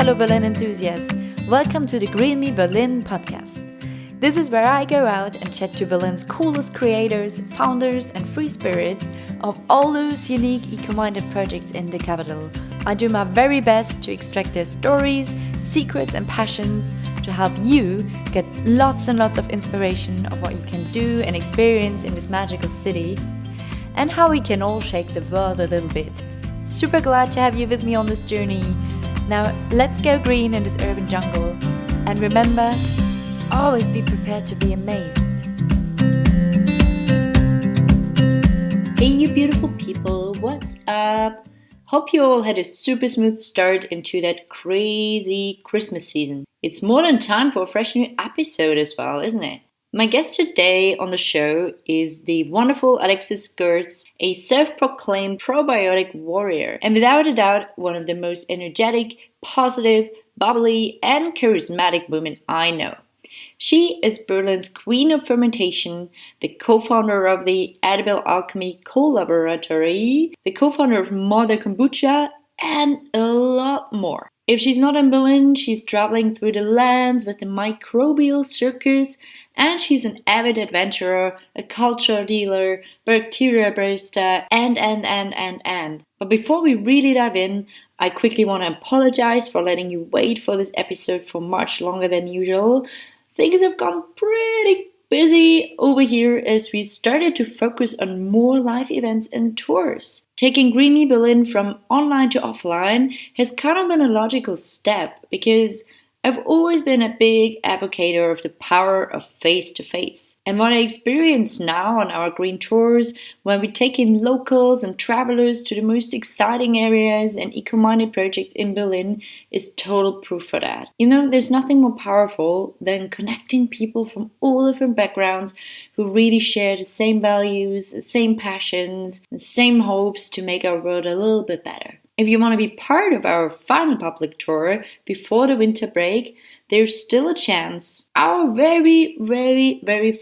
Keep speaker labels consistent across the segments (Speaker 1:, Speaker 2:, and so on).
Speaker 1: fellow Berlin enthusiasts. Welcome to the Green Me Berlin podcast. This is where I go out and chat to Berlin's coolest creators, founders, and free spirits of all those unique eco-minded projects in the capital. I do my very best to extract their stories, secrets, and passions to help you get lots and lots of inspiration of what you can do and experience in this magical city, and how we can all shake the world a little bit. Super glad to have you with me on this journey. Now let's go green in this urban jungle. And remember, always be prepared to be amazed. Hey you beautiful people, what's up? Hope you all had a super smooth start into that crazy Christmas season. It's more than time for a fresh new episode as well, isn't it? My guest today on the show is the wonderful Alexis Goertz, a self-proclaimed probiotic warrior, and without a doubt, one of the most energetic, positive, bubbly, and charismatic women I know. She is Berlin's queen of fermentation, the co-founder of the Edible Alchemy co-laboratory, the co-founder of Mother Kombucha, and a lot more. If she's not in Berlin, she's traveling through the lands with the Microbial Circus, and she's an avid adventurer, a culture dealer, bacteria barista, and. But before we really dive in, I quickly want to apologize for letting you wait for this episode for much longer than usual. Things have gone pretty busy over here as we started to focus on more live events and tours. Taking Green Me Berlin from online to offline has kind of been a logical step because I've always been a big advocate of the power of face-to-face. And what I experience now on our green tours, when we take in locals and travelers to the most exciting areas and eco-minded projects in Berlin, is total proof for that. You know, there's nothing more powerful than connecting people from all different backgrounds who really share the same values, the same passions, the same hopes to make our world a little bit better. If you want to be part of our final public tour before the winter break, there's still a chance. Our very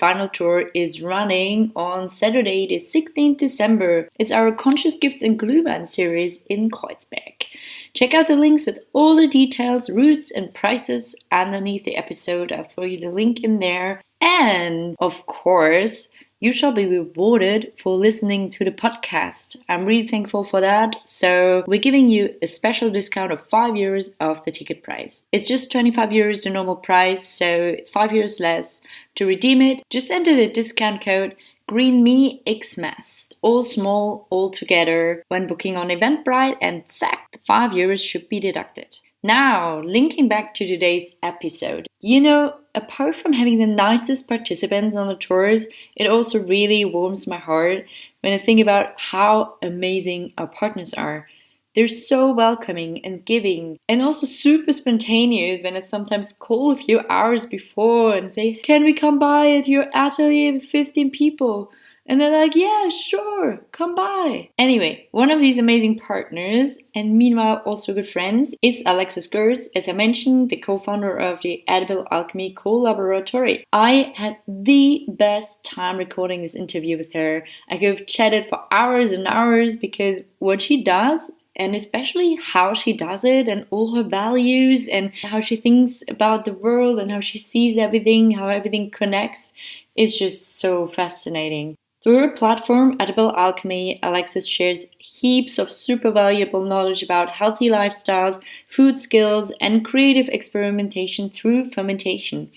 Speaker 1: final tour is running on Saturday, the 16th December. It's our Conscious Gifts and Glühwein series in Kreuzberg. Check out the links with all the details, routes, and prices underneath the episode. I'll throw you the link in there. And of course, you shall be rewarded for listening to the podcast. I'm really thankful for that. So we're giving you a special discount of €5 off the ticket price. It's just €25 the normal price, so it's €5 less. To redeem it, just enter the discount code GreenMeXmas, all small, all together, when booking on Eventbrite, and zack, the €5 should be deducted. Now, linking back to today's episode. You know, apart from having the nicest participants on the tours, it also really warms my heart when I think about how amazing our partners are. They're so welcoming and giving, and also super spontaneous when I sometimes call a few hours before and say, "Can we come by at your atelier with 15 people?" And they're like, "Yeah, sure, come by." Anyway, one of these amazing partners, and meanwhile also good friends, is Alexis Goertz, as I mentioned, the co-founder of the Edible Alchemy co-laboratory. I had the best time recording this interview with her. I could have chatted for hours and hours because what she does, and especially how she does it and all her values and how she thinks about the world and how she sees everything, how everything connects, is just so fascinating. Through her platform, Edible Alchemy, Alexis shares heaps of super valuable knowledge about healthy lifestyles, food skills, and creative experimentation through fermentation.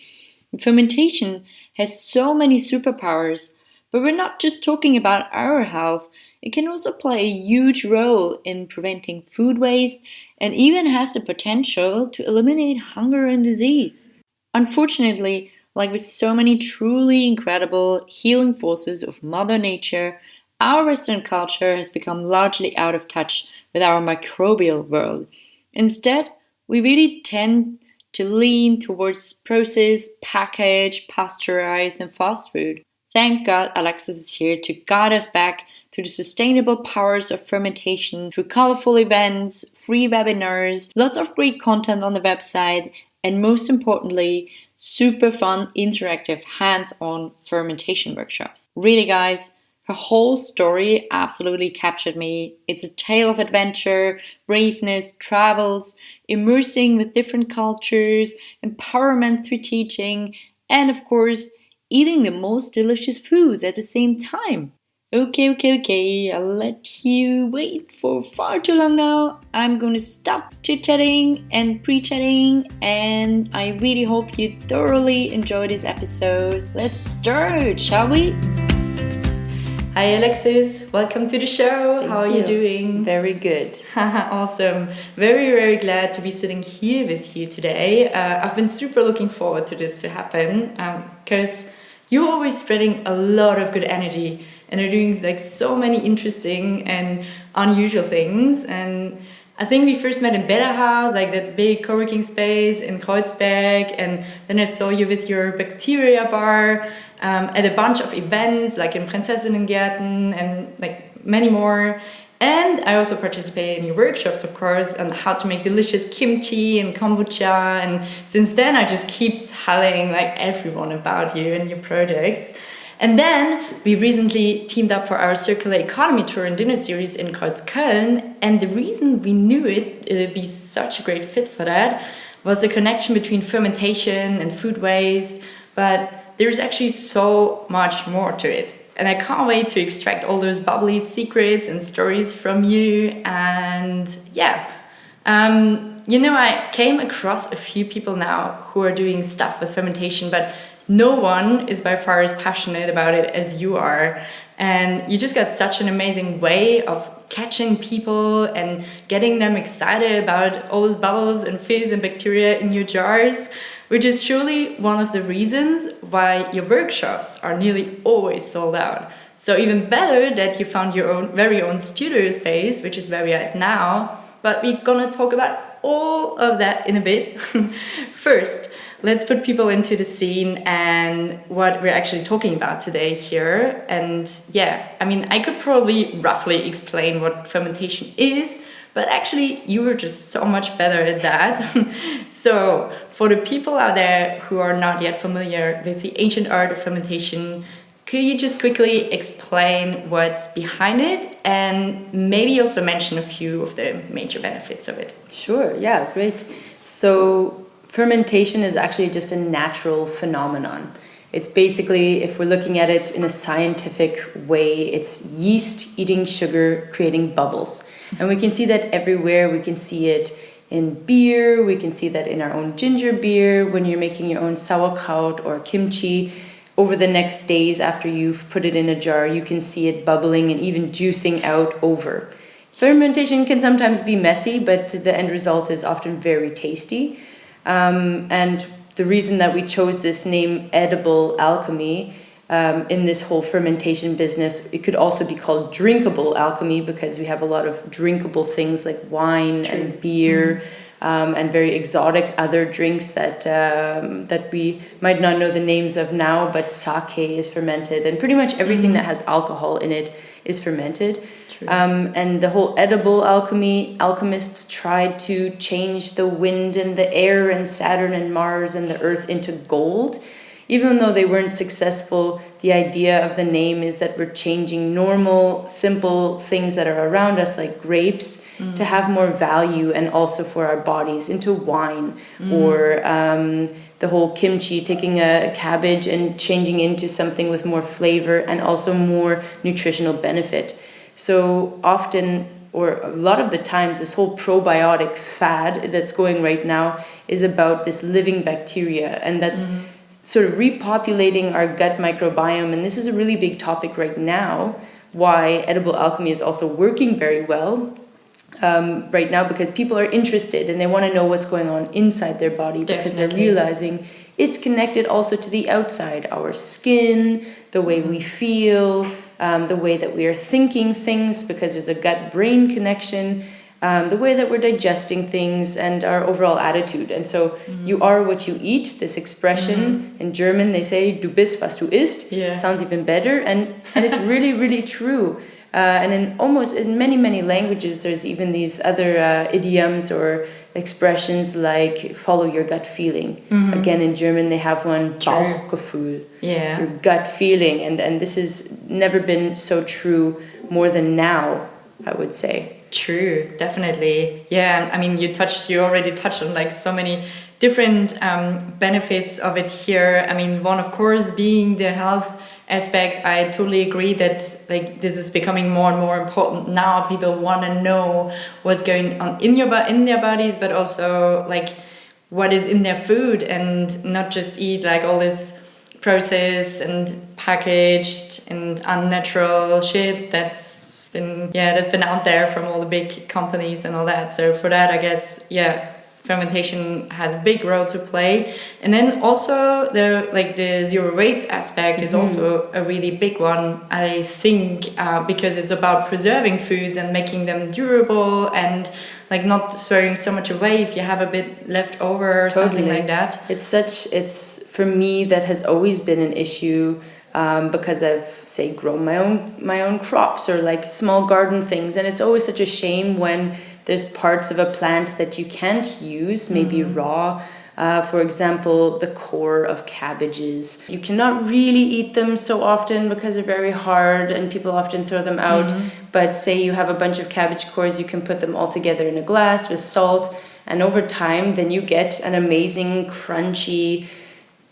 Speaker 1: And fermentation has so many superpowers, but we're not just talking about our health. It can also play a huge role in preventing food waste and even has the potential to eliminate hunger and disease. Unfortunately, like with so many truly incredible healing forces of Mother Nature, our Western culture has become largely out of touch with our microbial world. Instead, we really tend to lean towards processed, packaged, pasteurized, and fast food. Thank God Alexis is here to guide us back to the sustainable powers of fermentation through colorful events, free webinars, lots of great content on the website, and most importantly, super fun, interactive, hands-on fermentation workshops. Really, guys, her whole story absolutely captured me. It's a tale of adventure, braveness, travels, immersing with different cultures, empowerment through teaching, and of course, eating the most delicious foods at the same time. Okay, I'll let you wait for far too long now. I'm gonna stop chit-chatting and pre-chatting, and I really hope you thoroughly enjoy this episode. Let's start, shall we? Hi Alexis, welcome to the show. How are you doing?
Speaker 2: Very good.
Speaker 1: Awesome. Very glad to be sitting here with you today. I've been super looking forward to this to happen because you're always spreading a lot of good energy and are doing like so many interesting and unusual things. And I think we first met in Better House, like that big co-working space in Kreuzberg, and then I saw you with your bacteria bar at a bunch of events like in Prinzessinnengärten and like many more. And I also participated in your workshops, of course, on how to make delicious kimchi and kombucha. And since then, I just keep telling like everyone about you and your projects. And then we recently teamed up for our circular economy tour and dinner series in Kreuzköln. And the reason we knew it would be such a great fit for that was the connection between fermentation and food waste. But there's actually so much more to it. And I can't wait to extract all those bubbly secrets and stories from you. And I came across a few people now who are doing stuff with fermentation, but no one is by far as passionate about it as you are. And you just got such an amazing way of catching people and getting them excited about all those bubbles and fizz and bacteria in your jars, which is truly one of the reasons why your workshops are nearly always sold out. So even better that you found your very own studio space, which is where we are at now. But we're gonna talk about all of that in a bit. First, let's put people into the scene and what we're actually talking about today here. And I could probably roughly explain what fermentation is, but actually you were just so much better at that. So for the people out there who are not yet familiar with the ancient art of fermentation, could you just quickly explain what's behind it and maybe also mention a few of the major benefits of it?
Speaker 2: Sure, yeah, great. So fermentation is actually just a natural phenomenon. It's basically, if we're looking at it in a scientific way, it's yeast eating sugar, creating bubbles. And we can see that everywhere. We can see it in beer, we can see that in our own ginger beer, when you're making your own sauerkraut or kimchi. Over the next days after you've put it in a jar, you can see it bubbling and even juicing out over. Fermentation can sometimes be messy, but the end result is often very tasty. And the reason that we chose this name, Edible Alchemy, in this whole fermentation business, it could also be called drinkable alchemy because we have a lot of drinkable things like wine and beer. And very exotic other drinks that we might not know the names of now, but sake is fermented, and pretty much everything that has alcohol in it is fermented. And the whole edible alchemy, alchemists tried to change the wind and the air and Saturn and Mars and the earth into gold. Even though they weren't successful, the idea of the name is that we're changing normal, simple things that are around us, like grapes, to have more value and also for our bodies into wine. Or the whole kimchi, taking a cabbage and changing into something with more flavor and also more nutritional benefit. So often, or a lot of the times, this whole probiotic fad that's going right now is about this living bacteria, and that's sort of repopulating our gut microbiome. And this is a really big topic right now, why edible alchemy is also working very well right now, because people are interested and they want to know what's going on inside their body. Because they're realizing it's connected also to the outside, our skin, the way we feel, the way that we are thinking things, because there's a gut-brain connection. The way that we're digesting things and our overall attitude. And so you are what you eat, this expression in German, they say, du bist, was du isst, sounds even better. And it's really, really true. And in many languages, there's even these other idioms or expressions like follow your gut feeling. Again, in German, they have one, Bauchgefühl, your gut feeling. And this has never been so true more than now, I would say.
Speaker 3: True, definitely. Yeah, I mean, you already touched on like so many different benefits of it here. I mean, one of course being the health aspect. I totally agree that like this is becoming more and more important now. People want to know what's going on in their bodies, but also like what is in their food, and not just eat like all this processed and packaged and unnatural shit that's been out there from all the big companies and all that. So for that, I guess, fermentation has a big role to play. And then also the zero waste aspect is also a really big one, I think, because it's about preserving foods and making them durable and like not throwing so much away if you have a bit left over or something like that.
Speaker 2: It's for me, that has always been an issue. Because I've grown my own crops or like small garden things, and it's always such a shame when there's parts of a plant that you can't use, maybe raw. For example, the core of cabbages. You cannot really eat them so often because they're very hard and people often throw them out. But say you have a bunch of cabbage cores, you can put them all together in a glass with salt, and over time then you get an amazing crunchy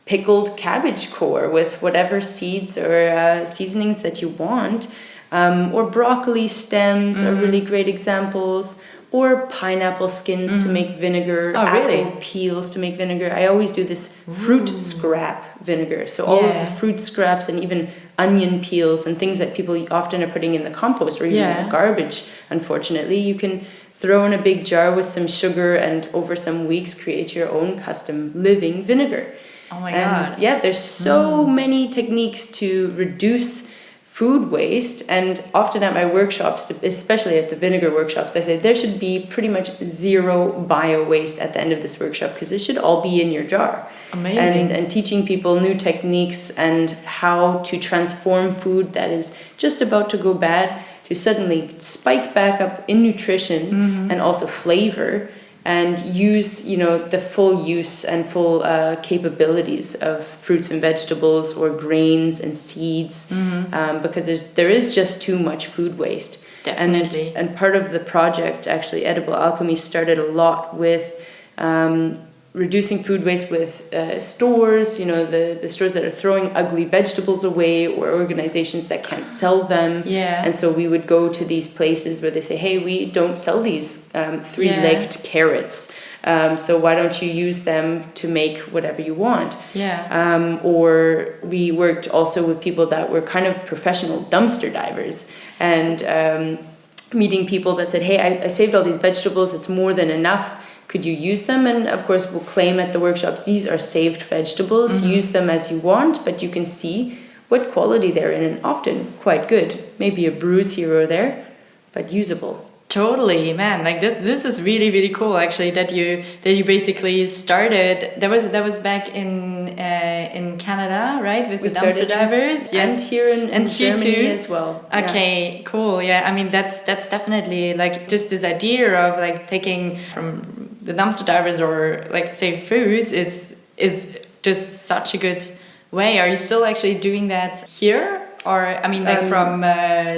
Speaker 2: pickled cabbage core with whatever seeds or seasonings that you want, or broccoli stems are really great examples, or pineapple skins to make vinegar, apple peels to make vinegar. I always do this fruit scrap vinegar, so all of the fruit scraps and even onion peels and things that people often are putting in the compost or even in the garbage, unfortunately, you can throw in a big jar with some sugar and over some weeks create your own custom living vinegar.
Speaker 3: Oh my God.
Speaker 2: Yeah, there's so many techniques to reduce food waste, and often at my workshops, especially at the vinegar workshops, I say there should be pretty much zero bio waste at the end of this workshop, because it should all be in your jar.
Speaker 3: Amazing.
Speaker 2: And teaching people new techniques and how to transform food that is just about to go bad to suddenly spike back up in nutrition and also flavor, and use, the full use and full capabilities of fruits and vegetables or grains and seeds, because there is just too much food waste.
Speaker 3: Definitely.
Speaker 2: And part of the project, actually, Edible Alchemy started a lot with reducing food waste with stores, the stores that are throwing ugly vegetables away, or organizations that can't sell them. And so we would go to these places where they say, hey, we don't sell these three-legged carrots. So why don't you use them to make whatever you want? Or we worked also with people that were kind of professional dumpster divers, and meeting people that said, hey, I saved all these vegetables, it's more than enough. Could you use them? And of course, we'll claim at the workshop, these are saved vegetables. Use them as you want, but you can see what quality they're in, and often quite good. Maybe a bruise here or there, but usable.
Speaker 3: Totally, man. Like this is really, really cool. Actually, that you basically started. That was back in Canada, right? With the dumpster divers.
Speaker 2: And here in Germany
Speaker 3: too
Speaker 2: as well.
Speaker 3: Okay, cool. Yeah, I mean that's definitely like just this idea of like taking from the dumpster divers or like say foods is just such a good way. Are you still actually doing that here? Or, I mean, like from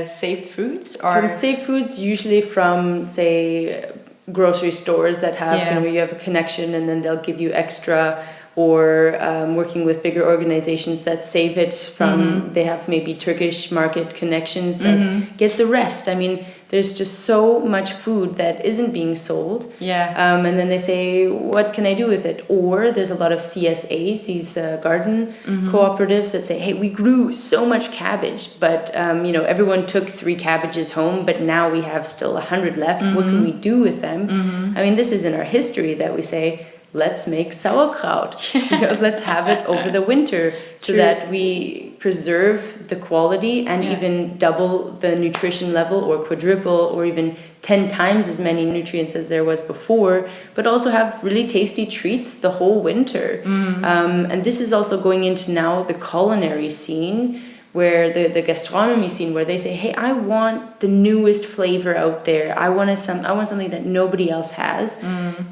Speaker 3: saved foods? Or
Speaker 2: from saved foods, usually from, say, grocery stores that have, you have a connection and then they'll give you extra, or working with bigger organizations that save it from, they have maybe Turkish market connections that get the rest. I mean, there's just so much food that isn't being sold. And then they say, what can I do with it? Or there's a lot of CSAs, these garden cooperatives that say, hey, we grew so much cabbage, but everyone took 3 cabbages home, but now we have still 100 left. What can we do with them? I mean, this is in our history that we say, let's make sauerkraut. Let's have it over the winter so that we preserve the quality and even double the nutrition level, or quadruple, or even 10 times as many nutrients as there was before, but also have really tasty treats the whole winter. And this is also going into now the culinary scene, where the gastronomy scene, where they say, hey, I want the newest flavor out there. I want something that nobody else has.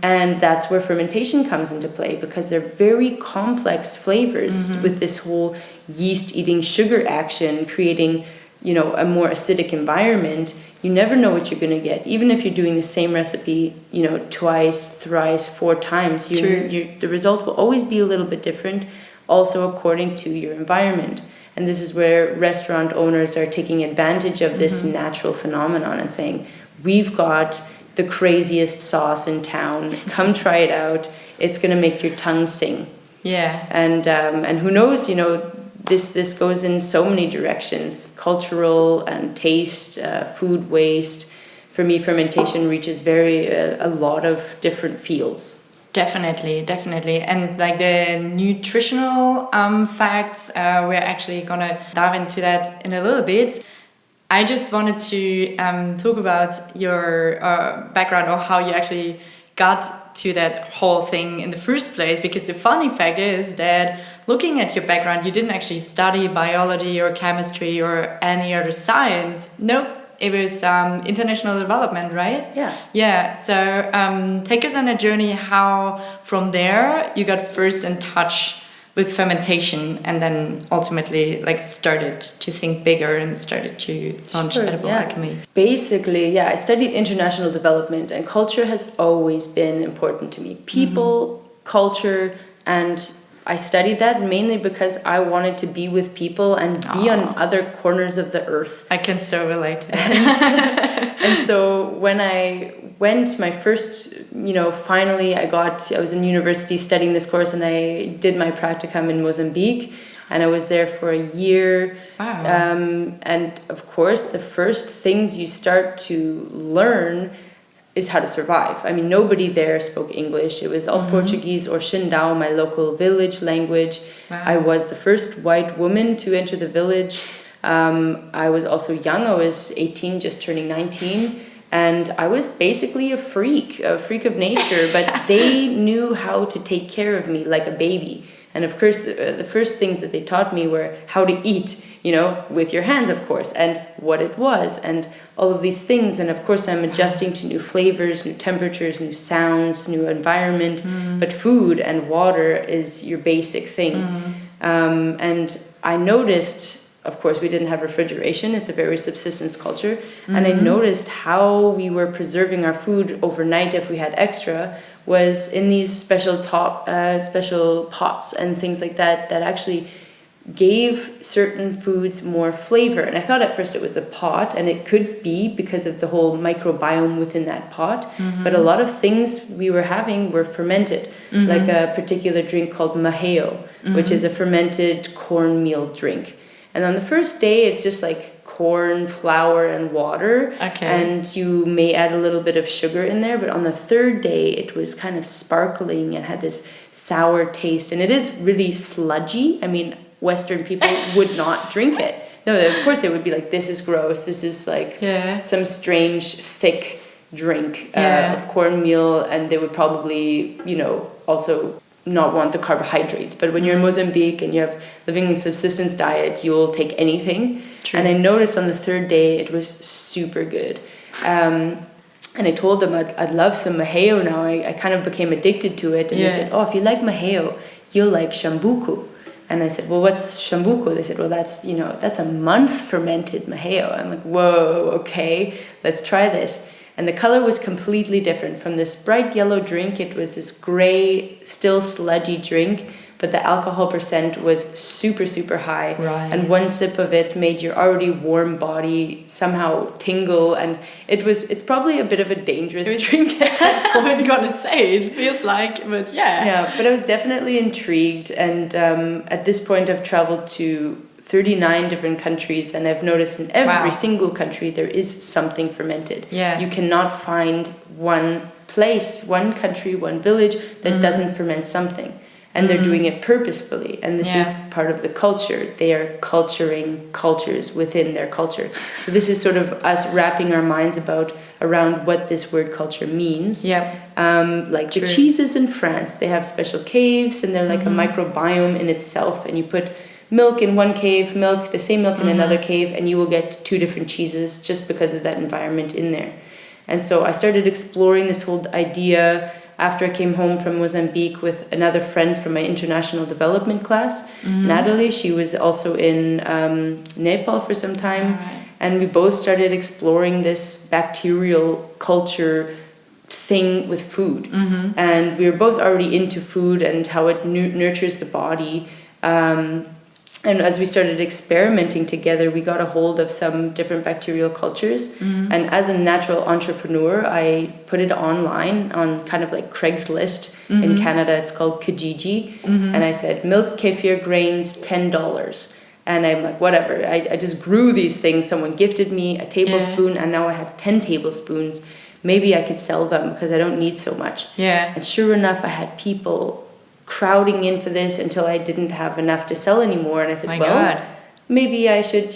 Speaker 2: And that's where fermentation comes into play, because they're very complex flavors with this whole yeast eating sugar action, creating a more acidic environment, you never know what you're going to get. Even if you're doing the same recipe, twice, thrice, 4 times, the result will always be a little bit different, also according to your environment. And this is where restaurant owners are taking advantage of this natural phenomenon and saying, we've got the craziest sauce in town. Come try it out. It's going to make your tongue sing.
Speaker 3: Yeah.
Speaker 2: And who knows, this goes in so many directions, cultural and taste, food waste. For me, fermentation reaches a lot of different fields.
Speaker 3: Definitely. And like the nutritional facts, we're actually gonna dive into that in a little bit. I just wanted to talk about your background, or how you actually got to that whole thing in the first place, because the funny fact is that looking at your background, you didn't actually study biology or chemistry or any other science. Nope. It was international development, right?
Speaker 2: Yeah.
Speaker 3: So take us on a journey how from there you got first in touch with fermentation, and then ultimately started to think bigger and started to launch Edible Alchemy.
Speaker 2: Basically, I studied international development, and culture has always been important to me. People, culture, and I studied that mainly because I wanted to be with people and be on other corners of the earth.
Speaker 3: I can so relate to that.
Speaker 2: And so when I went, my first, finally I was in university studying this course, and I did my practicum in Mozambique, and I was there for a year.
Speaker 3: Wow.
Speaker 2: And of course, the first things you start to learn is how to survive. I mean, nobody there spoke English. It was all Portuguese or Xindao, my local village language.
Speaker 3: Wow.
Speaker 2: I was the first white woman to enter the village. I was also young. I was 18, just turning 19. And I was basically a freak of nature, but they knew how to take care of me like a baby. And of course, the first things that they taught me were how to eat, with your hands, of course, and what it was, and all of these things. And of course, I'm adjusting to new flavors, new temperatures, new sounds, new environment. But food and water is your basic thing. And I noticed, of course, we didn't have refrigeration. It's a very subsistence culture. And I noticed how we were preserving our food overnight if we had extra was in these special pots and things like that actually gave certain foods more flavor. And I thought at first it was a pot, and it could be because of the whole microbiome within that pot. But a lot of things we were having were fermented, like a particular drink called maheo, which is a fermented cornmeal drink. And on the first day, it's just like corn, flour, and water.
Speaker 3: Okay.
Speaker 2: And you may add a little bit of sugar in there. But on the third day, it was kind of sparkling and had this sour taste. And it is really sludgy. I mean, Western people would not drink it. No, of course it would be like, this is gross. This is like some strange, thick drink of cornmeal. And they would probably, also not want the carbohydrates. But when you're in Mozambique and you're living a subsistence diet, you'll take anything. True. And I noticed on the third day it was super good. And I told them I'd love some maheo now. I kind of became addicted to it. And they said, if you like maheo, you'll like shambuku. And I said, well, what's shambuku? They said, well, that's a month fermented maheo. I'm like, whoa, okay, let's try this. And the color was completely different. From this bright yellow drink, it was this gray, still sludgy drink, but the alcohol percent was super, super high.
Speaker 3: Right.
Speaker 2: And one sip of it made your already warm body somehow tingle. And it's probably a bit of a dangerous drink.
Speaker 3: I was going to say, it feels like, but yeah.
Speaker 2: Yeah, but I was definitely intrigued. And at this point, I've traveled to 39 different countries, and I've noticed in every single country there is something fermented.
Speaker 3: Yeah.
Speaker 2: You cannot find one place, one country, one village that doesn't ferment something. And they're doing it purposefully. And this is part of the culture. They are culturing cultures within their culture. So this is sort of us wrapping our minds around what this word culture means.
Speaker 3: Yeah.
Speaker 2: Like the cheeses in France, they have special caves, and they're like a microbiome in itself. And you put milk in one cave, the same milk in another cave, and you will get 2 different cheeses just because of that environment in there. And so I started exploring this whole idea after I came home from Mozambique with another friend from my international development class, Natalie. She was also in Nepal for some time. And we both started exploring this bacterial culture thing with food. And we were both already into food and how it nurtures the body. And as we started experimenting together, we got a hold of some different bacterial cultures. And as a natural entrepreneur, I put it online on kind of like Craigslist. In Canada, it's called Kijiji. And I said, milk, kefir, grains, $10. And I'm like, whatever. I just grew these things. Someone gifted me a tablespoon, and now I have 10 tablespoons. Maybe I could sell them because I don't need so much. And sure enough, I had people crowding in for this until I didn't have enough to sell anymore. And I said, maybe I should,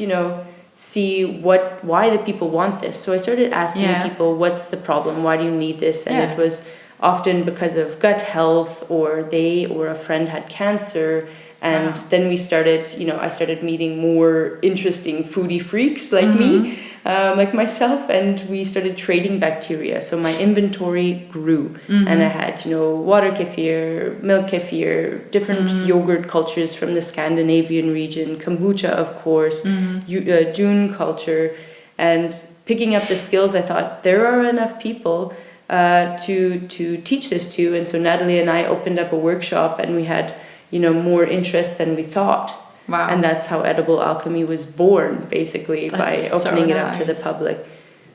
Speaker 2: see why the people want this. So I started asking people, what's the problem? Why do you need this? And it was often because of gut health, or they or a friend had cancer. And then we started, I started meeting more interesting foodie freaks like me, like myself, and we started trading bacteria. So my inventory grew, and I had, water kefir, milk kefir, different yogurt cultures from the Scandinavian region, kombucha, of course, June culture, and picking up the skills. I thought there are enough people to teach this to. And so Natalie and I opened up a workshop, and we had more interest than we thought. And that's how Edible Alchemy was born, basically, by opening it up to the public.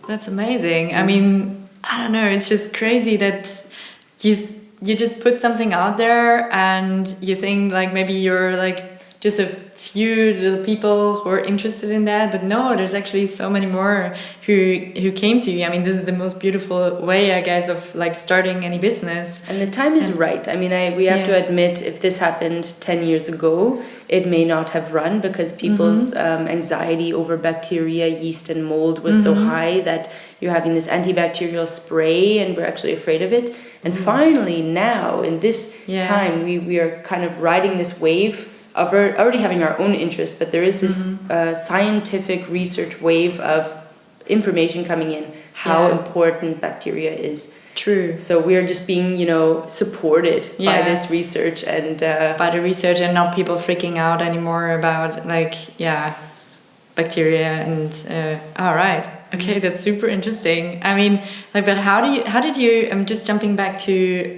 Speaker 3: That's amazing. I mean, I don't know, it's just crazy that you just put something out there and you think like maybe you're like just a few little people who are interested in that, but no, there's actually so many more who came to you. I mean, this is the most beautiful way, I guess, of like starting any business.
Speaker 2: And the time is right. I mean, we have to admit, if this happened 10 years ago, it may not have run, because people's anxiety over bacteria, yeast and mold was so high that you're having this antibacterial spray and we're actually afraid of it. And finally now, in this time, we are kind of riding this wave of already having our own interest, but there is this scientific research wave of information coming in, how important bacteria is.
Speaker 3: True.
Speaker 2: So we are just being, supported by this research and
Speaker 3: by the research, and not people freaking out anymore about bacteria and all right. Okay, that's super interesting. I mean, like, but how did you, I'm just jumping back to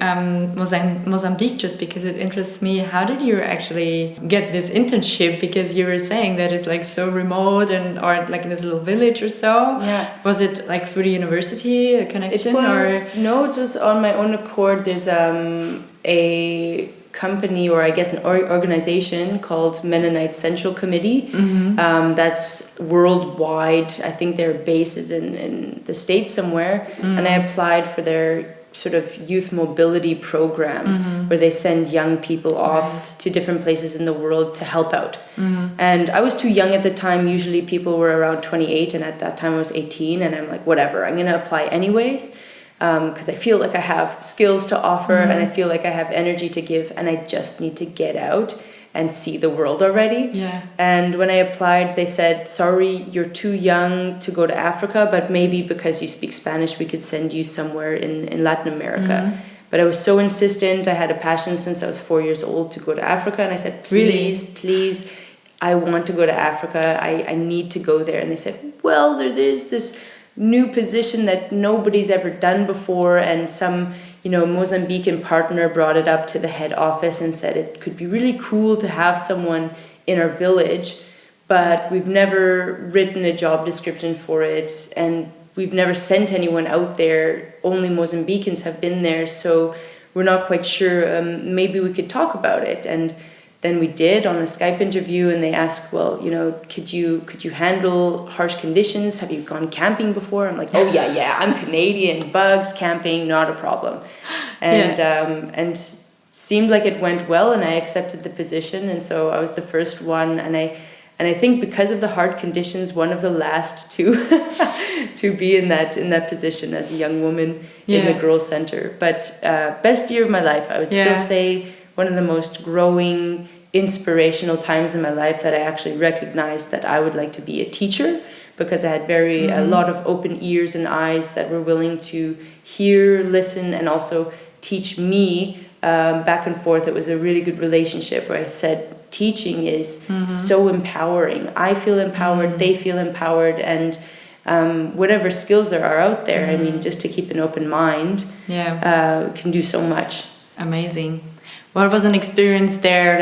Speaker 3: Mozambique, just because it interests me. How did you actually get this internship? Because you were saying that it's like so remote or like in this little village or so.
Speaker 2: Yeah.
Speaker 3: Was it like through the university, a connection?
Speaker 2: No, it was on my own accord. There's a company, or I guess an organization called Mennonite Central Committee, that's worldwide. I think their base is in the States somewhere, and I applied for their sort of youth mobility program, where they send young people off to different places in the world to help out. And I was too young at the time. Usually people were around 28, and at that time I was 18, and I'm like, whatever, I'm gonna apply anyways. Because I feel like I have skills to offer, and I feel like I have energy to give, and I just need to get out and see the world already.
Speaker 3: Yeah.
Speaker 2: And when I applied, they said, sorry, you're too young to go to Africa, but maybe because you speak Spanish, we could send you somewhere in Latin America. But I was so insistent. I had a passion since I was 4 years old to go to Africa, and I said, please, I want to go to Africa. I need to go there. And they said, well, there's this new position that nobody's ever done before, and some Mozambican partner brought it up to the head office and said it could be really cool to have someone in our village, but we've never written a job description for it, and we've never sent anyone out there. Only Mozambicans have been there, so we're not quite sure. Maybe we could talk about it. And then we did on a Skype interview, and they asked, well, could you handle harsh conditions? Have you gone camping before? I'm like, oh yeah, I'm Canadian, bugs, camping, not a problem. And seemed like it went well, and I accepted the position, and so I was the first one, and I think because of the hard conditions, one of the last to be in that position as a young woman in the Girls Center. But best year of my life, I would still say. One of the most growing, inspirational times in my life, that I actually recognized that I would like to be a teacher, because I had a lot of open ears and eyes that were willing to hear, listen, and also teach me back and forth. It was a really good relationship where I said, teaching is so empowering. I feel empowered, they feel empowered, and whatever skills there are out there, I mean, just to keep an open mind, can do so much.
Speaker 3: Amazing. What was an experience there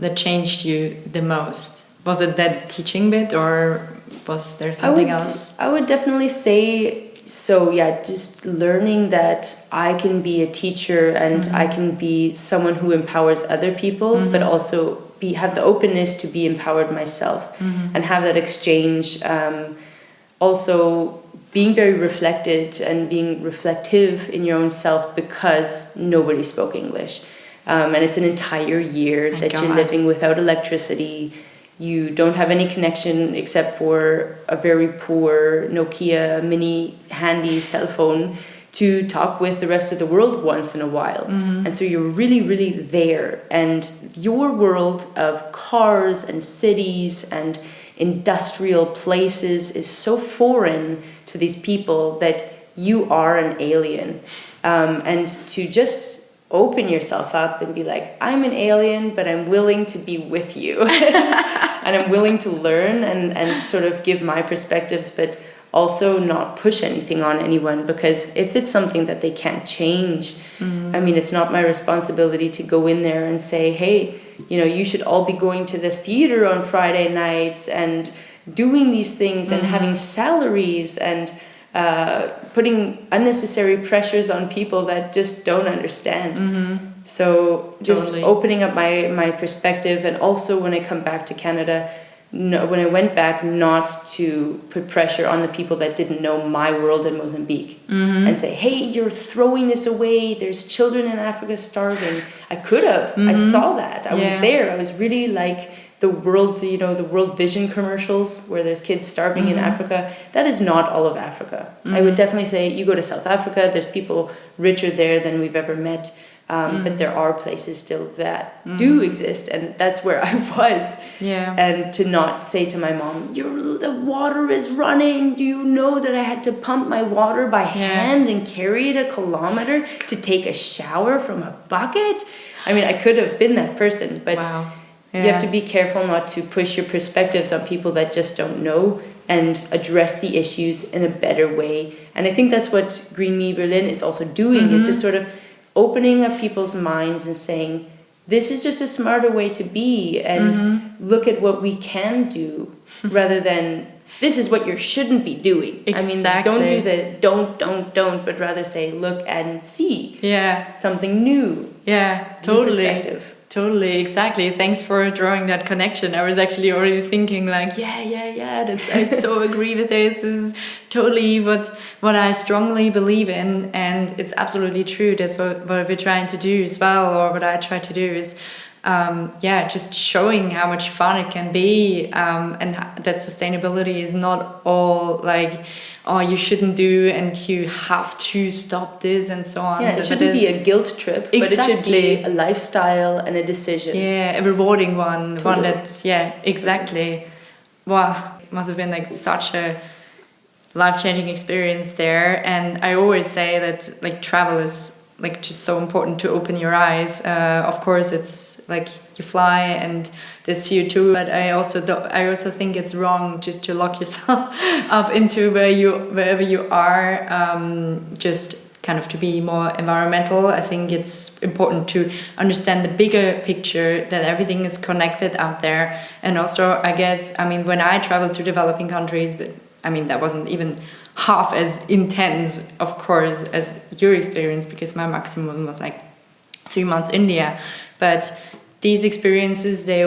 Speaker 3: that changed you the most? Was it that teaching bit, or was there something else?
Speaker 2: I would definitely say so. Yeah, just learning that I can be a teacher and I can be someone who empowers other people, but also have the openness to be empowered myself and have that exchange. Also being very reflected and being reflective in your own self, because nobody spoke English. And it's an entire year that you're living without electricity. You don't have any connection except for a very poor Nokia mini handy cell phone to talk with the rest of the world once in a while. And so you're really, really there. And your world of cars and cities and industrial places is so foreign to these people that you are an alien. And to just open yourself up and be like, I'm an alien, but I'm willing to be with you. And I'm willing to learn and sort of give my perspectives, but also not push anything on anyone, because if it's something that they can't change, I mean, it's not my responsibility to go in there and say, hey, you know, you should all be going to the theater on Friday nights and doing these things and having salaries and putting unnecessary pressures on people that just don't understand. So just opening up my perspective, and also when I come back to Canada, when I went back, not to put pressure on the people that didn't know my world in Mozambique and say, hey, you're throwing this away, there's children in Africa starving. I could have. I saw that. I was there. I was really like the world, you know, the World Vision commercials where there's kids starving in Africa. That is not all of Africa. I would definitely say you go to South Africa, there's people richer there than we've ever met. But there are places still that do exist, and that's where I was. And to not say to my mom, the water is running. Do you know that I had to pump my water by hand and carry it a kilometer to take a shower from a bucket? I mean, I could have been that person, but you have to be careful not to push your perspectives on people that just don't know, and address the issues in a better way. And I think that's what Green Me Berlin is also doing, is just sort of opening up people's minds and saying, this is just a smarter way to be, and look at what we can do, rather than this is what you shouldn't be doing. I mean, don't do the don't, but rather say, look and see something new.
Speaker 3: Totally. Totally, exactly. Thanks for drawing that connection. I was actually already thinking like, I so agree with this. This is totally what I strongly believe in, and it's absolutely true. That's what we're trying to do as well, or what I try to do is just showing how much fun it can be, and that sustainability is not all like, oh, you shouldn't do and you have to stop this and so on.
Speaker 2: It shouldn't be a guilt trip, but it should be a lifestyle and a decision.
Speaker 3: A rewarding one. Totally. One that's, exactly. Wow, it must have been like such a life-changing experience there. And I always say that like travel is like just so important to open your eyes. Of course, it's like you fly and there's CO2, but I also think it's wrong just to lock yourself up into wherever you are, just kind of to be more environmental. I think it's important to understand the bigger picture, that everything is connected out there. And also, I guess, I mean, when I traveled to developing countries, but I mean, that wasn't even half as intense, of course, as your experience, because my maximum was like 3 months India. But these experiences, they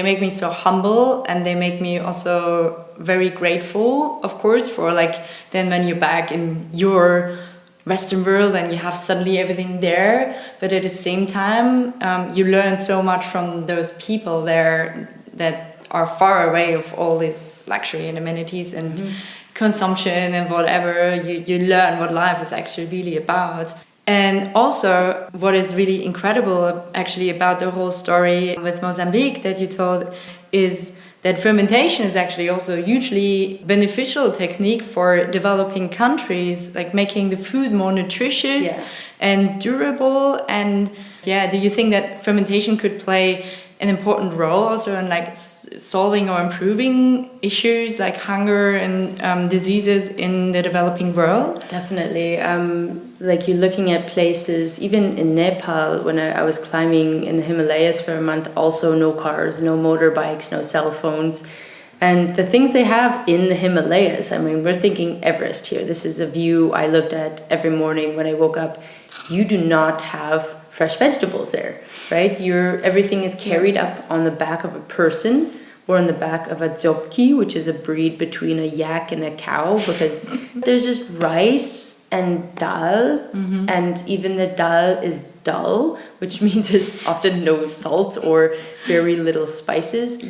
Speaker 3: make me so humble, and they make me also very grateful, of course, for like then when you're back in your Western world and you have suddenly everything there. But at the same time, you learn so much from those people there that are far away of all this luxury and amenities and consumption and whatever. You learn what life is actually really about. And also, what is really incredible actually about the whole story with Mozambique that you told is that fermentation is actually also a hugely beneficial technique for developing countries, like making the food more nutritious and durable. And do you think that fermentation could play an important role also in like solving or improving issues like hunger and diseases in the developing world?
Speaker 2: Definitely. Like you're looking at places, even in Nepal, when I was climbing in the Himalayas for a month, also no cars, no motorbikes, no cell phones. And the things they have in the Himalayas, I mean, we're thinking Everest here. This is a view I looked at every morning when I woke up. You do not have fresh vegetables there, right? Everything is carried up on the back of a person or on the back of a dzopki, which is a breed between a yak and a cow, because there's just rice and dal, and even the dal is dull, which means there's often no salt or very little spices.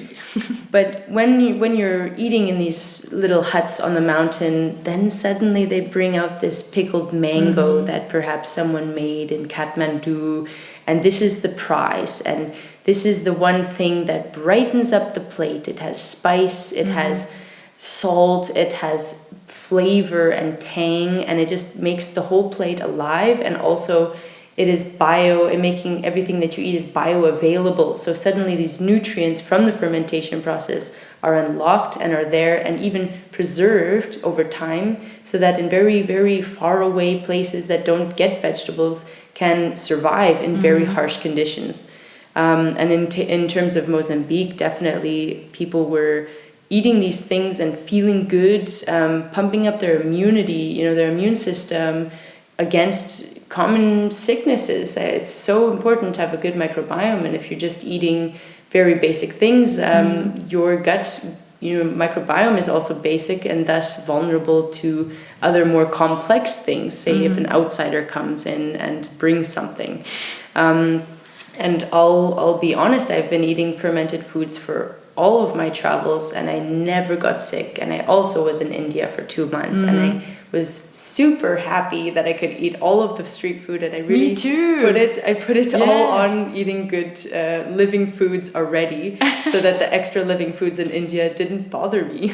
Speaker 2: But when you're eating in these little huts on the mountain, then suddenly they bring out this pickled mango that perhaps someone made in Kathmandu, and this is the prize, and this is the one thing that brightens up the plate. It has spice, it has salt, it has flavor and tang, and it just makes the whole plate alive. And also it is making everything that you eat is bioavailable. So suddenly these nutrients from the fermentation process are unlocked and are there and even preserved over time, so that in very, very far away places that don't get vegetables can survive in very harsh conditions. And in terms of Mozambique, definitely people were eating these things and feeling good, pumping up their immunity, their immune system against common sicknesses. It's so important to have a good microbiome, and if you're just eating very basic things, your gut microbiome is also basic and thus vulnerable to other more complex things, say if an outsider comes in and brings something. And I'll be honest, I've been eating fermented foods for all of my travels and I never got sick. And I also was in India for 2 months and I was super happy that I could eat all of the street food, and I really
Speaker 3: Me too.
Speaker 2: put it all on eating good living foods already, so that the extra living foods in India didn't bother me.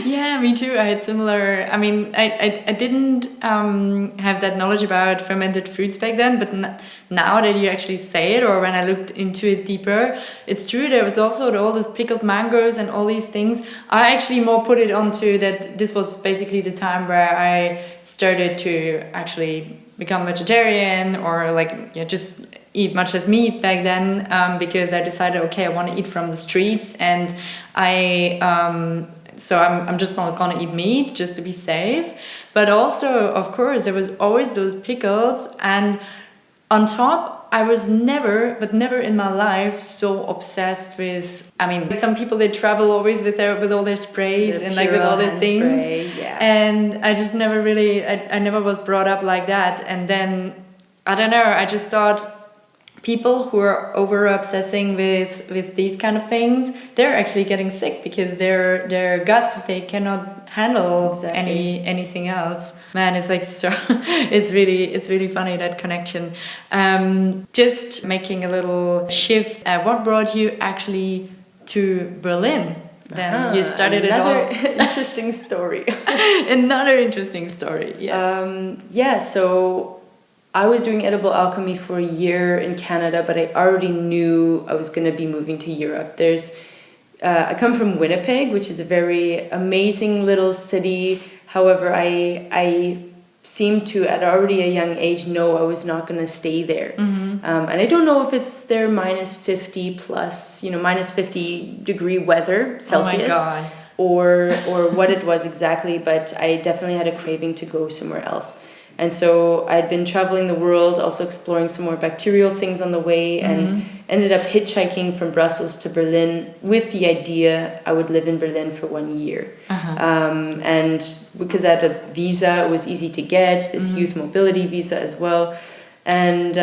Speaker 3: Yeah, me too. I had similar. I mean, I didn't have that knowledge about fermented foods back then, but now that you actually say it, or when I looked into it deeper, it's true. There was also all these pickled mangoes and all these things. I actually more put it onto that. This was basically the time where I started to actually become vegetarian, or just eat much less meat back then, because I decided, okay, I want to eat from the streets, and so I'm just not gonna eat meat just to be safe. But also, of course, there was always those pickles, and on top, I was never in my life so obsessed with. I mean, some people, they travel always with all their sprays and with all their things.
Speaker 2: Spray,
Speaker 3: and I just never really. I never was brought up like that. And then I don't know. I just thought, people who are over obsessing with these kind of things, they're actually getting sick because their guts, they cannot handle anything else. Man, it's like so it's really funny, that connection. Just making a little shift. What brought you actually to Berlin? Then you started it all.
Speaker 2: Another interesting story.
Speaker 3: Another interesting story. Yes.
Speaker 2: So I was doing Edible Alchemy for a year in Canada, but I already knew I was going to be moving to Europe. I come from Winnipeg, which is a very amazing little city. However, I seemed to, at already a young age, know I was not going to stay there. And I don't know if it's their minus 50 plus, minus 50 degree weather Celsius.
Speaker 3: Oh my God.
Speaker 2: Or what it was exactly, but I definitely had a craving to go somewhere else. And so I'd been traveling the world, also exploring some more bacterial things on the way, and ended up hitchhiking from Brussels to Berlin with the idea I would live in Berlin for 1 year. And because I had a visa, it was easy to get, this youth mobility visa as well. And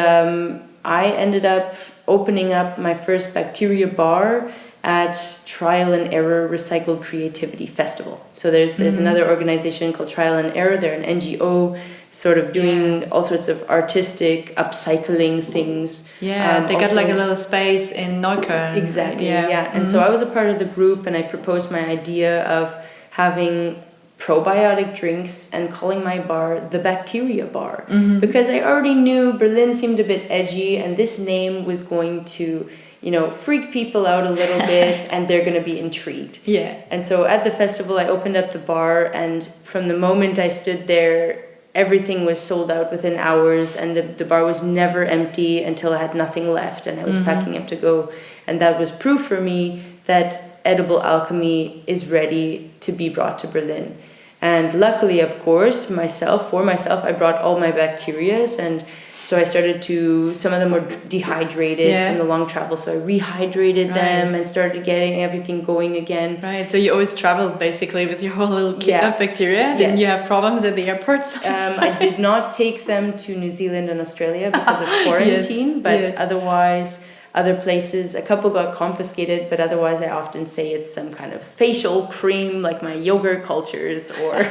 Speaker 2: I ended up opening up my first bacteria bar at Trial and Error Recycled Creativity Festival. So there's another organization called Trial and Error. They're an NGO, sort of doing all sorts of artistic upcycling things.
Speaker 3: Yeah, they got like a little space in Neukölln.
Speaker 2: Exactly, yeah. And so I was a part of the group, and I proposed my idea of having probiotic drinks and calling my bar the Bacteria Bar. Because I already knew Berlin seemed a bit edgy, and this name was going to, you know, freak people out a little bit, and they're going to be intrigued.
Speaker 3: Yeah.
Speaker 2: And so at the festival, I opened up the bar, and from the moment I stood there, everything was sold out within hours, and the bar was never empty until I had nothing left, and I was packing up to go. And that was proof for me that Edible Alchemy is ready to be brought to Berlin. And luckily, of course, for myself, I brought all my bacterias, and so I started to, some of them were dehydrated from the long travel, so I rehydrated them and started getting everything going again.
Speaker 3: Right, so you always traveled basically with your whole little kit of bacteria. Didn't you have problems at the airports?
Speaker 2: I did not take them to New Zealand and Australia because of quarantine, but otherwise, other places, a couple got confiscated, but otherwise I often say it's some kind of facial cream, like my yogurt cultures, or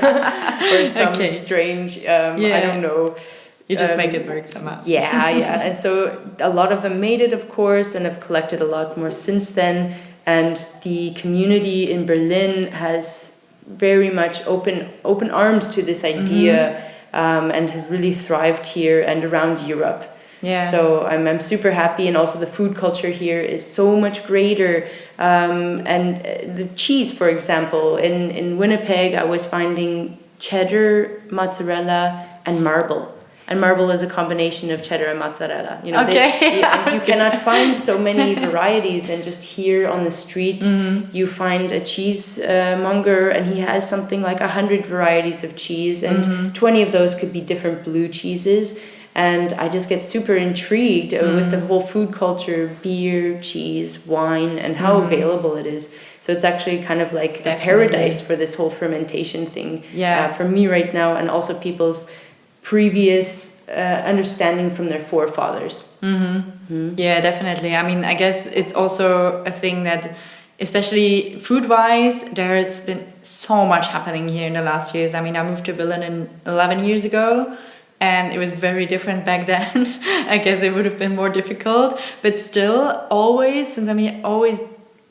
Speaker 2: some strange, I don't know.
Speaker 3: You just make it work somehow.
Speaker 2: Yeah. And so a lot of them made it, of course, and have collected a lot more since then. And the community in Berlin has very much open arms to this idea, and has really thrived here and around Europe. Yeah. So I'm super happy, and also the food culture here is so much greater. And the cheese, for example, in Winnipeg, I was finding cheddar, mozzarella, and marble. And marble is a combination of cheddar and mozzarella. You know, you cannot find so many varieties. And just here on the street, you find a cheese monger, and he has something like 100 varieties of cheese, and 20 of those could be different blue cheeses. And I just get super intrigued with the whole food culture, beer, cheese, wine, and how available it is. So it's actually kind of like a paradise for this whole fermentation thing for me right now, and also people's previous understanding from their forefathers.
Speaker 3: Yeah, definitely. I mean, I guess it's also a thing that, especially food-wise, there's been so much happening here in the last years. I mean, I moved to Berlin 11 years ago, and it was very different back then. I guess it would have been more difficult, but still, always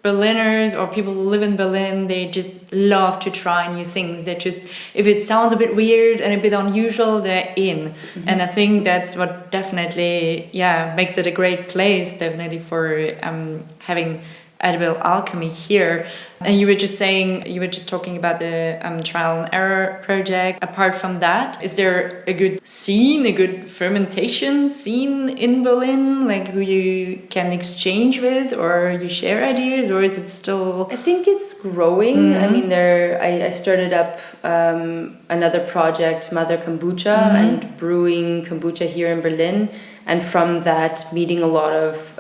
Speaker 3: Berliners or people who live in Berlin, they just love to try new things. They just, if it sounds a bit weird and a bit unusual, they're in. And I think that's what definitely, makes it a great place, definitely for having Edible Alchemy here. And you were just talking about the trial and error project. Apart from that, is there a good fermentation scene in Berlin, like who you can exchange with, or you share ideas, or is it still?
Speaker 2: I think it's growing. I mean, I started up another project, Mother Kombucha, and brewing kombucha here in Berlin. And from that, meeting a lot of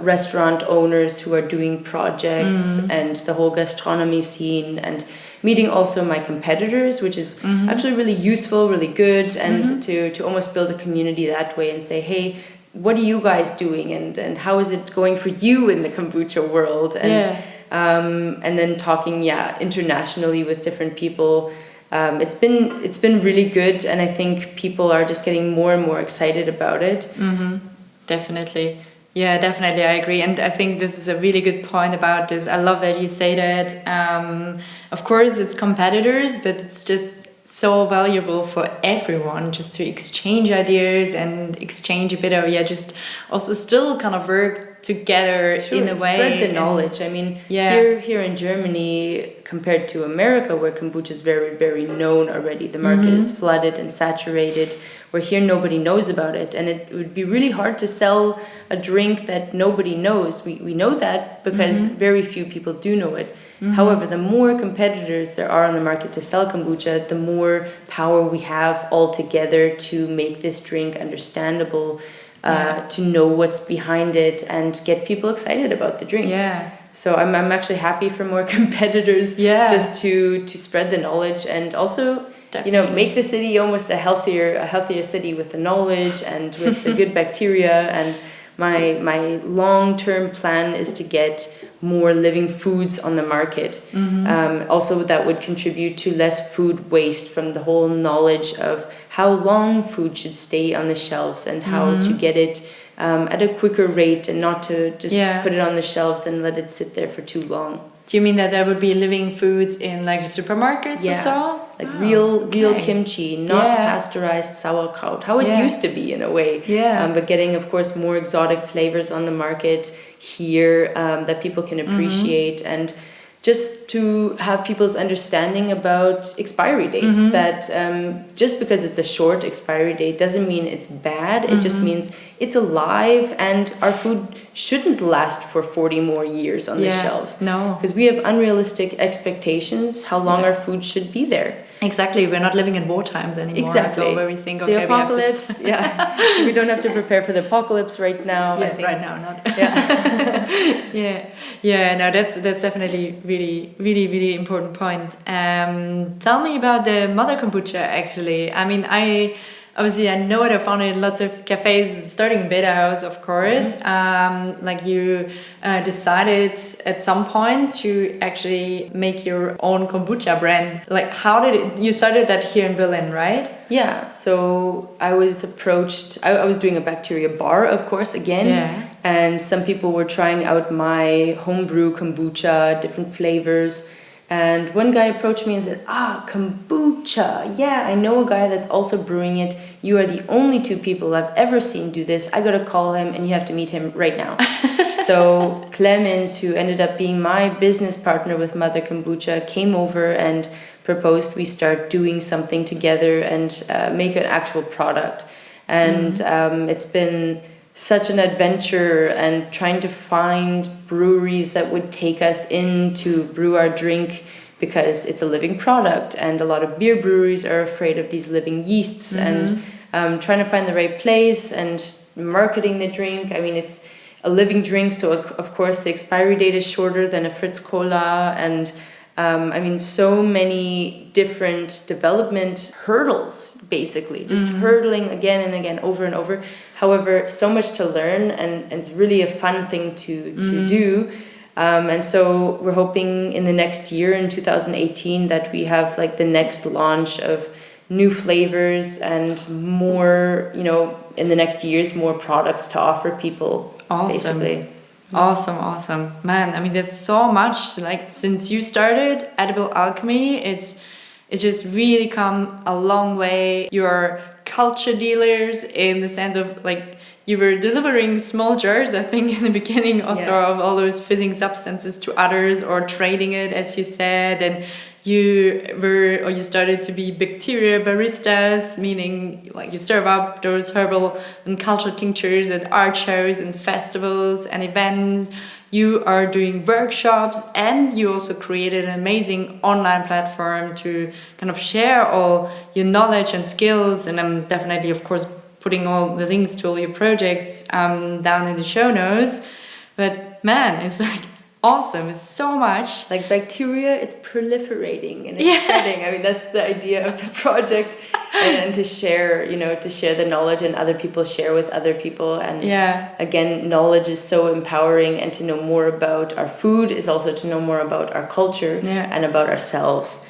Speaker 2: restaurant owners who are doing projects and the whole gastronomy scene, and meeting also my competitors, which is actually really useful, really good, and to almost build a community that way and say, hey, what are you guys doing, and how is it going for you in the kombucha world? And then talking internationally with different people. It's been really good, and I think people are just getting more and more excited about it.
Speaker 3: Definitely. Yeah, definitely, I agree. And I think this is a really good point about this. I love that you say that. Of course, it's competitors, but it's just so valuable for everyone just to exchange ideas and exchange a bit of, just also still kind of work together in a way.
Speaker 2: Spread the knowledge. I mean, here in Germany, compared to America, where kombucha is very, very known already, the market is flooded and saturated, where here nobody knows about it. And it would be really hard to sell a drink that nobody knows. We know that because very few people do know it. However, the more competitors there are on the market to sell kombucha, the more power we have all together to make this drink understandable, to know what's behind it, and get people excited about the drink. So I'm actually happy for more competitors, just to spread the knowledge, and also make the city almost a healthier city with the knowledge and with the good bacteria. And my long-term plan is to get more living foods on the market. Also, that would contribute to less food waste from the whole knowledge of how long food should stay on the shelves and how to get it at a quicker rate and not to just put it on the shelves and let it sit there for too long.
Speaker 3: Do you mean that there would be living foods in like the supermarkets or so?
Speaker 2: Like real kimchi, not pasteurized sauerkraut, how it used to be in a way. But getting, of course, more exotic flavors on the market here that people can appreciate, and just to have people's understanding about expiry dates, that just because it's a short expiry date doesn't mean it's bad. It just means it's alive, and our food shouldn't last for 40 more years on the shelves.
Speaker 3: No.
Speaker 2: Because we have unrealistic expectations how long our food should be there.
Speaker 3: Exactly, we're not living in war times anymore.
Speaker 2: Exactly.
Speaker 3: So where we think, okay,
Speaker 2: the apocalypse,
Speaker 3: we have to
Speaker 2: we don't have to prepare for the apocalypse right now.
Speaker 3: Yeah, right now, not. No, that's definitely really important point. Tell me about the Mother Kombucha, actually. I mean, I know it. I found it in lots of cafes, starting in Beta House, of course. Like you decided at some point to actually make your own kombucha brand. Like, how did it? You started that here in Berlin, right?
Speaker 2: Yeah. So I was approached. I was doing a bacteria bar, of course, again.
Speaker 3: Yeah.
Speaker 2: And some people were trying out my homebrew kombucha, different flavors. And one guy approached me and said, kombucha. Yeah, I know a guy that's also brewing it. You are the only two people I've ever seen do this. I got to call him and you have to meet him right now. So Clemens, who ended up being my business partner with Mother Kombucha, came over and proposed we start doing something together and make an actual product. And it's been such an adventure, and trying to find breweries that would take us in to brew our drink, because it's a living product and a lot of beer breweries are afraid of these living yeasts, and trying to find the right place and marketing the drink. I mean, it's a living drink, so of course the expiry date is shorter than a Fritz Cola, and I mean, so many different development hurdles, basically, just hurdling again and again, over and over. However, so much to learn, and it's really a fun thing to do. And so we're hoping in the next year, in 2018, that we have like the next launch of new flavors and more, in the next years, more products to offer people.
Speaker 3: Awesome.
Speaker 2: Basically.
Speaker 3: Awesome. Man, I mean, there's so much, like, since you started Edible Alchemy, it's just really come a long way. You're culture dealers in the sense of, like, you were delivering small jars, I think, in the beginning also of all those fizzing substances to others, or trading it, as you said, and you started to be bacteria baristas, meaning like you serve up those herbal and cultural tinctures at art shows and festivals and events. You are doing workshops, and you also created an amazing online platform to kind of share all your knowledge and skills. And I'm definitely, of course, putting all the links to all your projects down in the show notes. But man, it's like awesome. It's so much.
Speaker 2: Like bacteria, it's proliferating and it's spreading. I mean, that's the idea of the project. And to share, to share the knowledge, and other people share with other people. And again, knowledge is so empowering, and to know more about our food is also to know more about our culture and about ourselves,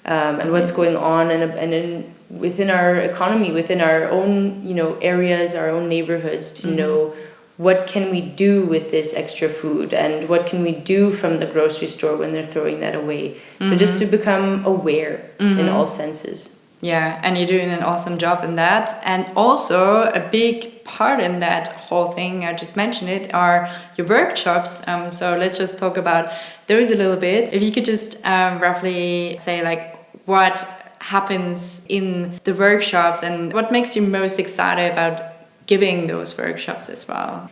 Speaker 2: and what's going on within our economy, within our own, areas, our own neighborhoods, to know what can we do with this extra food, and what can we do from the grocery store when they're throwing that away. So just to become aware in all senses.
Speaker 3: Yeah, and you're doing an awesome job in that. And also a big part in that whole thing, I just mentioned it, are your workshops. So let's just talk about those a little bit. If you could just roughly say, like, what happens in the workshops and what makes you most excited about giving those workshops as well.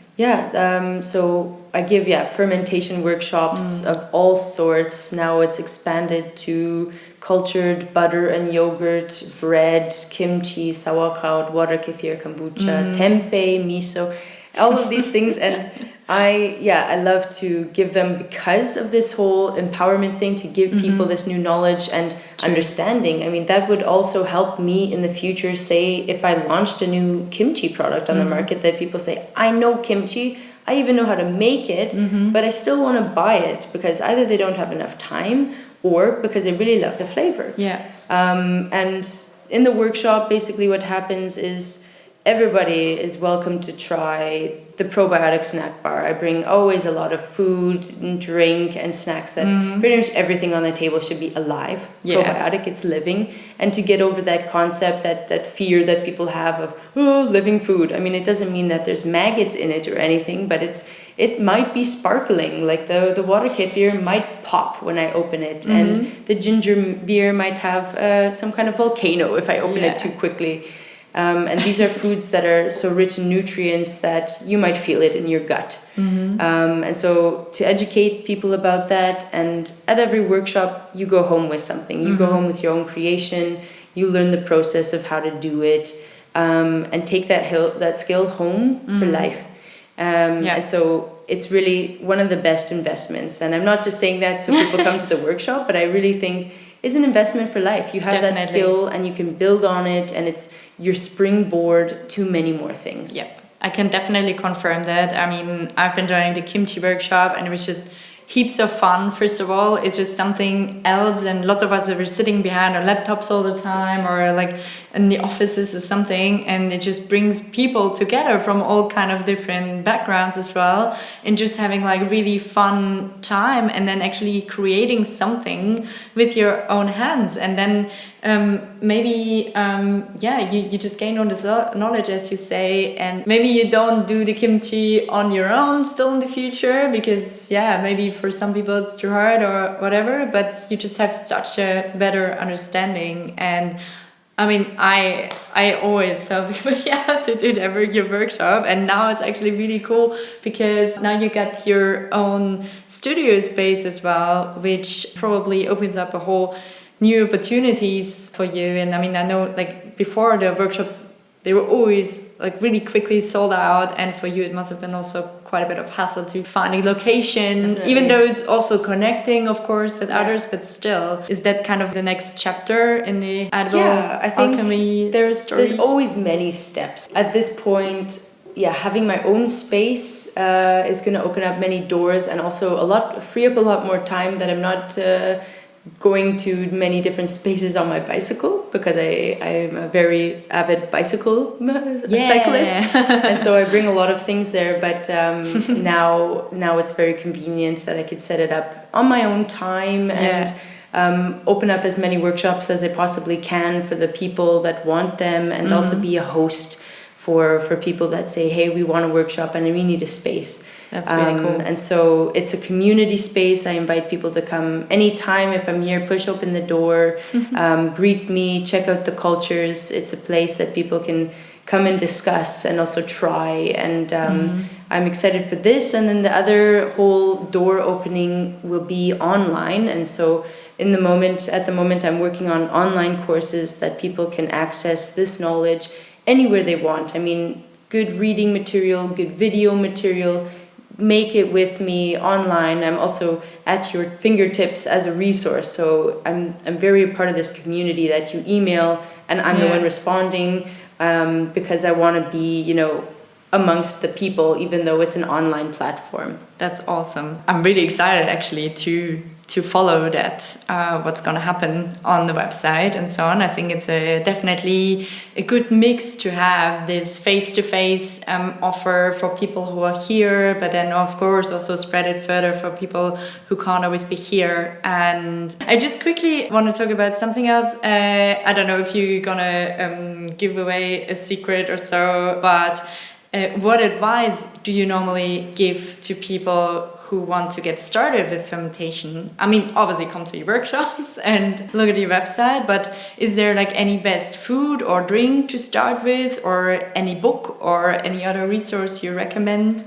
Speaker 2: So I give fermentation workshops of all sorts. Now it's expanded to cultured butter and yogurt, bread, kimchi, sauerkraut, water kefir, kombucha, tempeh, miso, all of these things. And I love to give them because of this whole empowerment thing, to give people this new knowledge and understanding. I mean, that would also help me in the future, say, if I launched a new kimchi product on the market, that people say, I know kimchi, I even know how to make it, but I still want to buy it because either they don't have enough time or because they really love the flavor.
Speaker 3: Yeah.
Speaker 2: And in the workshop, basically what happens is everybody is welcome to try the probiotic snack bar. I bring always a lot of food and drink and snacks that pretty much everything on the table should be alive. Probiotic, it's living. And to get over that concept, that fear that people have of, oh, living food. I mean, it doesn't mean that there's maggots in it or anything, but it might be sparkling. Like the water kefir might pop when I open it. And the ginger beer might have some kind of volcano if I open it too quickly. And these are foods that are so rich in nutrients that you might feel it in your gut. And so to educate people about that, and at every workshop, you go home with something. You go home with your own creation. You learn the process of how to do it, and take that skill home for life. And so it's really one of the best investments. And I'm not just saying that so people come to the workshop, but I really think it's an investment for life. You have that skill and you can build on it, and it's your springboard to many more things.
Speaker 3: Yeah, I can definitely confirm that. I mean, I've been joining the kimchi workshop and it was just heaps of fun. First of all, it's just something else, and lots of us are sitting behind our laptops all the time or like in the offices or something, and it just brings people together from all kind of different backgrounds as well, and just having like really fun time, and then actually creating something with your own hands, and then you just gain all this knowledge, as you say, and maybe you don't do the kimchi on your own still in the future because maybe for some people it's too hard or whatever, but you just have such a better understanding. And I mean, I always tell people you have to do your workshop, and now it's actually really cool because now you get your own studio space as well, which probably opens up a whole new opportunities for you. And I mean, I know like before the workshops, they were always like really quickly sold out, and for you it must have been also quite a bit of hassle to find a location. Definitely. Even though it's also connecting of course with others, but still, is that kind of the next chapter in the Edible Alchemy story?
Speaker 2: There's always many steps at this point. Having my own space is going to open up many doors, and also free up a lot more time that I'm not going to many different spaces on my bicycle, because I'm a very avid bicycle cyclist, and so I bring a lot of things there. But now it's very convenient that I could set it up on my own time and open up as many workshops as I possibly can for the people that want them, and also be a host for people that say, hey, we want a workshop and we need a space.
Speaker 3: That's really cool.
Speaker 2: And so it's a community space. I invite people to come anytime. If I'm here, push open the door, greet me, check out the cultures. It's a place that people can come and discuss and also try. And I'm excited for this. And then the other whole door opening will be online. And so at the moment, I'm working on online courses that people can access this knowledge anywhere they want. I mean, good reading material, good video material. Make it with me online. I'm also at your fingertips as a resource. So I'm very a part of this community that you email, and I'm the one responding, because I want to be, amongst the people, even though it's an online platform.
Speaker 3: That's awesome. I'm really excited actually to follow that, what's going to happen on the website and so on. I think it's definitely a good mix to have this face-to-face offer for people who are here, but then of course also spread it further for people who can't always be here. And I just quickly want to talk about something else. I don't know if you're gonna give away a secret or so, but what advice do you normally give to people who want to get started with fermentation? I mean, obviously come to your workshops and look at your website, but is there like any best food or drink to start with, or any book or any other resource you recommend?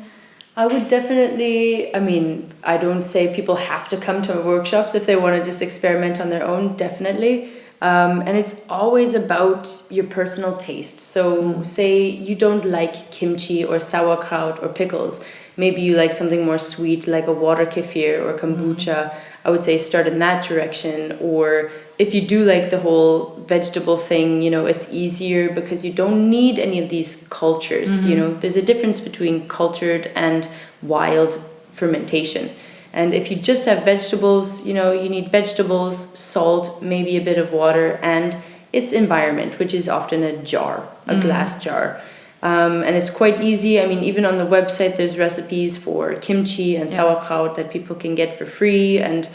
Speaker 2: I would definitely, I don't say people have to come to workshops if they want to just experiment on their own, definitely. And it's always about your personal taste. So say you don't like kimchi or sauerkraut or pickles. Maybe you like something more sweet, like a water kefir or kombucha. I would say start in that direction. Or if you do like the whole vegetable thing, you know, it's easier because you don't need any of these cultures. You know, there's a difference between cultured and wild fermentation. And if you just have vegetables, you know, you need vegetables, salt, maybe a bit of water, and its environment, which is often a jar, a glass jar. And it's quite easy. I mean, even on the website, there's recipes for kimchi and sauerkraut that people can get for free, and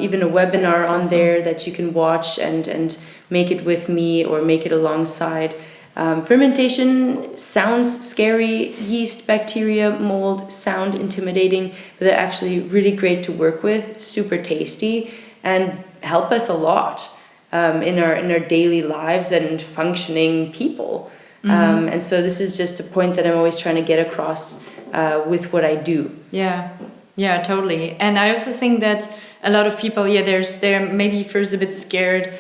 Speaker 2: even a webinar on there that you can watch and make it with me or make it alongside. Fermentation sounds scary. Yeast, bacteria, mold sound intimidating, but they're actually really great to work with, super tasty, and help us a lot in our daily lives and functioning people. And so this is just a point that I'm always trying to get across with what I do.
Speaker 3: Yeah, totally. And I also think that a lot of people, they're maybe first a bit scared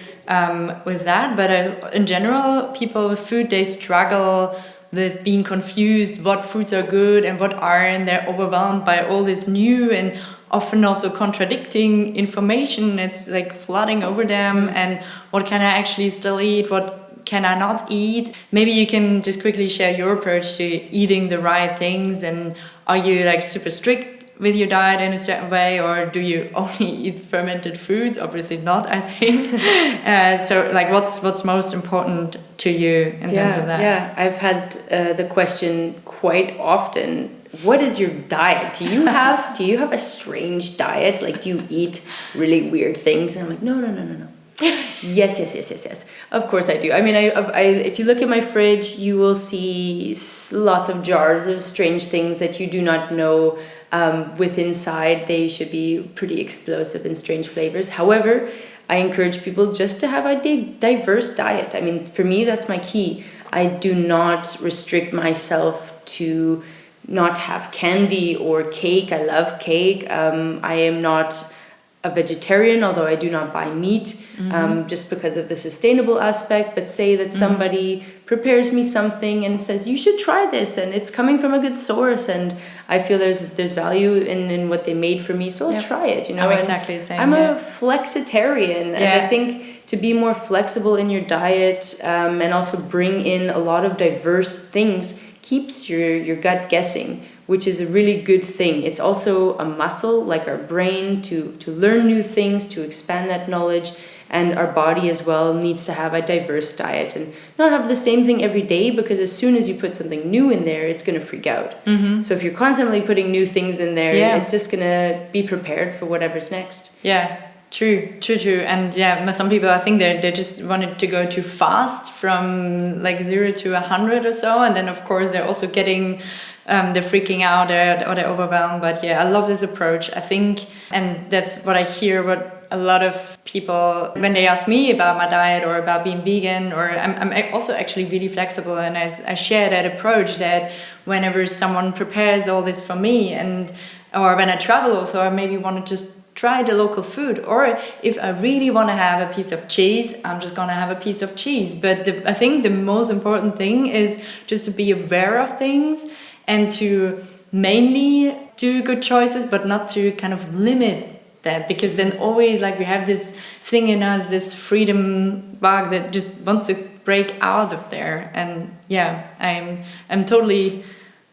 Speaker 3: with that, but in general, people with food, they struggle with being confused what foods are good and what aren't. They're overwhelmed by all this new and often also contradicting information. It's like flooding over them, and what can I actually still eat, what can I not eat? Maybe you can just quickly share your approach to eating the right things, and are you like super strict with your diet in a certain way, or do you only eat fermented foods? Obviously not, I think. So like what's most important to you in terms of that?
Speaker 2: Yeah, I've had the question quite often. What is your diet? Do you have a strange diet? Like, do you eat really weird things? And I'm like, no. Yes. Of course I do. I mean, I if you look at my fridge, you will see lots of jars of strange things that you do not know. With inside, they should be pretty explosive and strange flavors. However, I encourage people just to have a diverse diet. I mean, for me, that's my key. I do not restrict myself to not have candy or cake. I love cake. I am not a vegetarian, although I do not buy meat, just because of the sustainable aspect. But say that somebody prepares me something and says, you should try this, and it's coming from a good source, and I feel there's value in what they made for me, so I'll try it. You know,
Speaker 3: I'm exactly the same.
Speaker 2: I'm a flexitarian, and I think to be more flexible in your diet and also bring in a lot of diverse things keeps your gut guessing, which is a really good thing. It's also a muscle, like our brain, to learn new things, to expand that knowledge, and our body as well needs to have a diverse diet and not have the same thing every day, because as soon as you put something new in there, it's going to freak out. So if you're constantly putting new things in there, it's just going to be prepared for whatever's next.
Speaker 3: True. And some people, I think they just wanted to go too fast from like 0 to 100 or so, and then of course they're also getting they're freaking out or they're overwhelmed. But I love this approach, I think, and that's what I hear what a lot of people, when they ask me about my diet or about being vegan, or I'm also actually really flexible, and I share that approach that whenever someone prepares all this for me, or when I travel also, I maybe want to just try the local food, or if I really want to have a piece of cheese, I'm just gonna have a piece of cheese. But I think the most important thing is just to be aware of things and to mainly do good choices, but not to kind of limit that, because then always like we have this thing in us, this freedom bug that just wants to break out of there. And I'm totally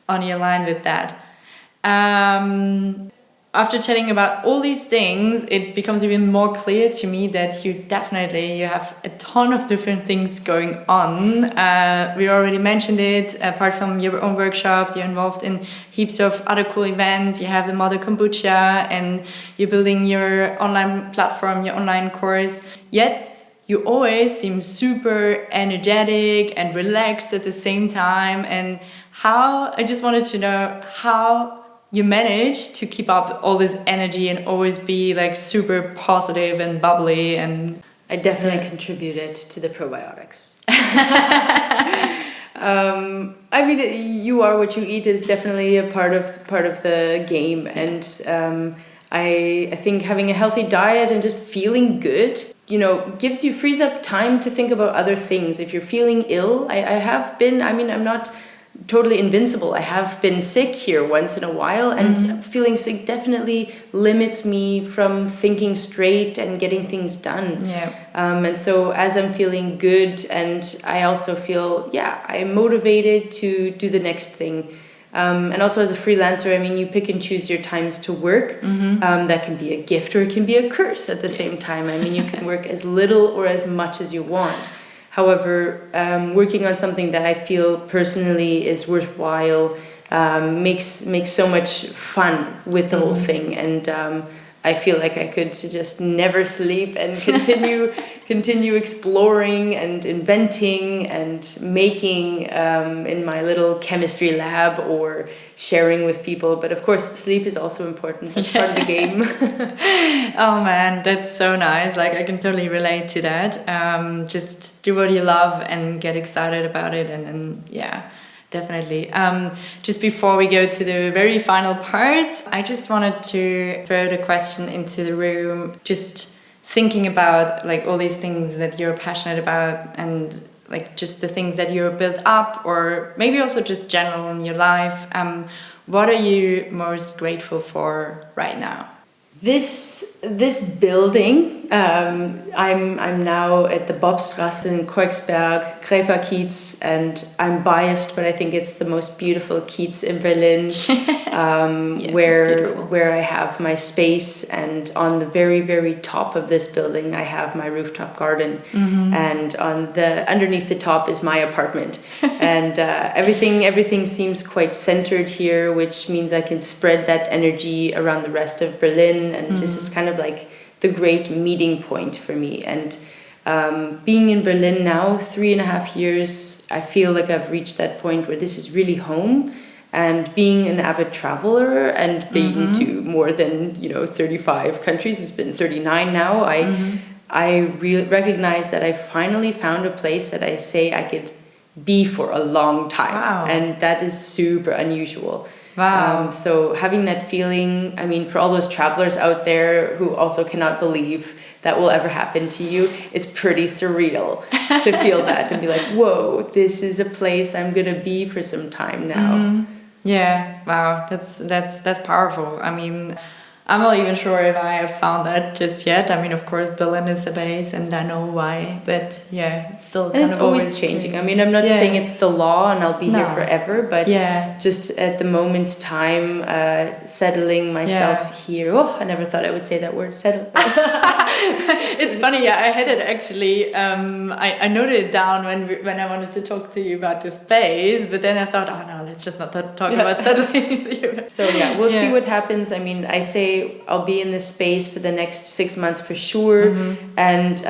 Speaker 3: on your line with that. After chatting about all these things, it becomes even more clear to me that you have a ton of different things going on. We already mentioned it. Apart from your own workshops, you're involved in heaps of other cool events. You have the Mother Kombucha, and you're building your online platform, your online course. Yet you always seem super energetic and relaxed at the same time. And I just wanted to know how you manage to keep up all this energy and always be like super positive and bubbly. And
Speaker 2: I definitely contributed to the probiotics. I mean, you are what you eat is definitely a part of the game, and I think having a healthy diet and just feeling good, frees up time to think about other things. If you're feeling ill, I'm not totally invincible. I have been sick here once in a while, and feeling sick definitely limits me from thinking straight and getting things done.
Speaker 3: Yeah.
Speaker 2: And so as I'm feeling good, and I also feel, I'm motivated to do the next thing. And also as a freelancer, I mean, you pick and choose your times to work. That can be a gift or it can be a curse at the same time. I mean, you can work as little or as much as you want. However, working on something that I feel personally is worthwhile makes so much fun with the whole thing. And I feel like I could just never sleep and continue exploring and inventing and making in my little chemistry lab or sharing with people. But of course, sleep is also important. That's part of the game.
Speaker 3: Oh man, that's so nice. Like I can totally relate to that. Just do what you love and get excited about it, and then definitely. Just before we go to the very final part, I just wanted to throw the question into the room, just thinking about like all these things that you're passionate about and like just the things that you're built up, or maybe also just general in your life. What are you most grateful for right now?
Speaker 2: This building, I'm now at the Bobstraße in Kreuzberg, Kiez, and I'm biased, but I think it's the most beautiful Kiez in Berlin,
Speaker 3: Yes,
Speaker 2: where I have my space, and on the very, very top of this building I have my rooftop garden, and underneath the top is my apartment, and everything seems quite centered here, which means I can spread that energy around the rest of Berlin. And this is kind of like the great meeting point for me. And being in Berlin now, 3.5 years, I feel like I've reached that point where this is really home. And being an avid traveler and being to more than 35 countries, it's been 39 now. I really recognize that I finally found a place that I say I could be for a long time.
Speaker 3: Wow.
Speaker 2: And that is super unusual.
Speaker 3: Wow.
Speaker 2: So having that feeling, I mean, for all those travelers out there who also cannot believe that will ever happen to you, it's pretty surreal to feel that and be like, whoa, this is a place I'm going to be for some time now.
Speaker 3: Yeah, wow, that's powerful. I mean, I'm not even sure if I have found that just yet. I mean, of course, Berlin is the base, and I know why. But yeah, it's still kind
Speaker 2: and it's always changing. I mean, I'm not saying it's the law and I'll be here forever, but just at the moment's time, settling myself here. Oh, I never thought I would say that word, settle.
Speaker 3: It's funny, I had it actually. I noted it down when I wanted to talk to you about the space, but then I thought, oh no, let's just not talk about settling.
Speaker 2: So we'll see what happens. I mean, I say I'll be in this space for the next 6 months for sure, and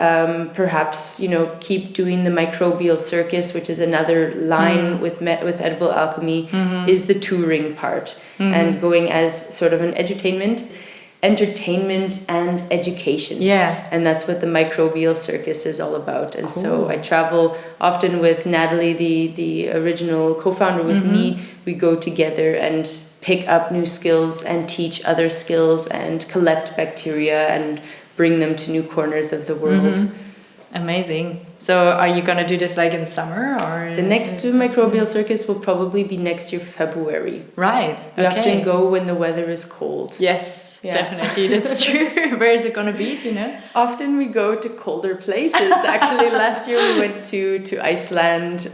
Speaker 2: perhaps keep doing the Microbial Circus, which is another line with Edible Alchemy, is the touring part, and going as sort of an entertainment and education. And that's what the Microbial Circus is all about. And so I travel often with Natalie, the original co-founder, with me. We go together and pick up new skills and teach other skills and collect bacteria and bring them to new corners of the world.
Speaker 3: Amazing. So are you going to do this like in summer, or
Speaker 2: the next Microbial Circus will probably be next year February.
Speaker 3: Right.
Speaker 2: You often go when the weather is cold.
Speaker 3: Yes. Yeah. Definitely, that's true. Where is it going to be, do you know?
Speaker 2: Often we go to colder places. Actually, last year we went to Iceland,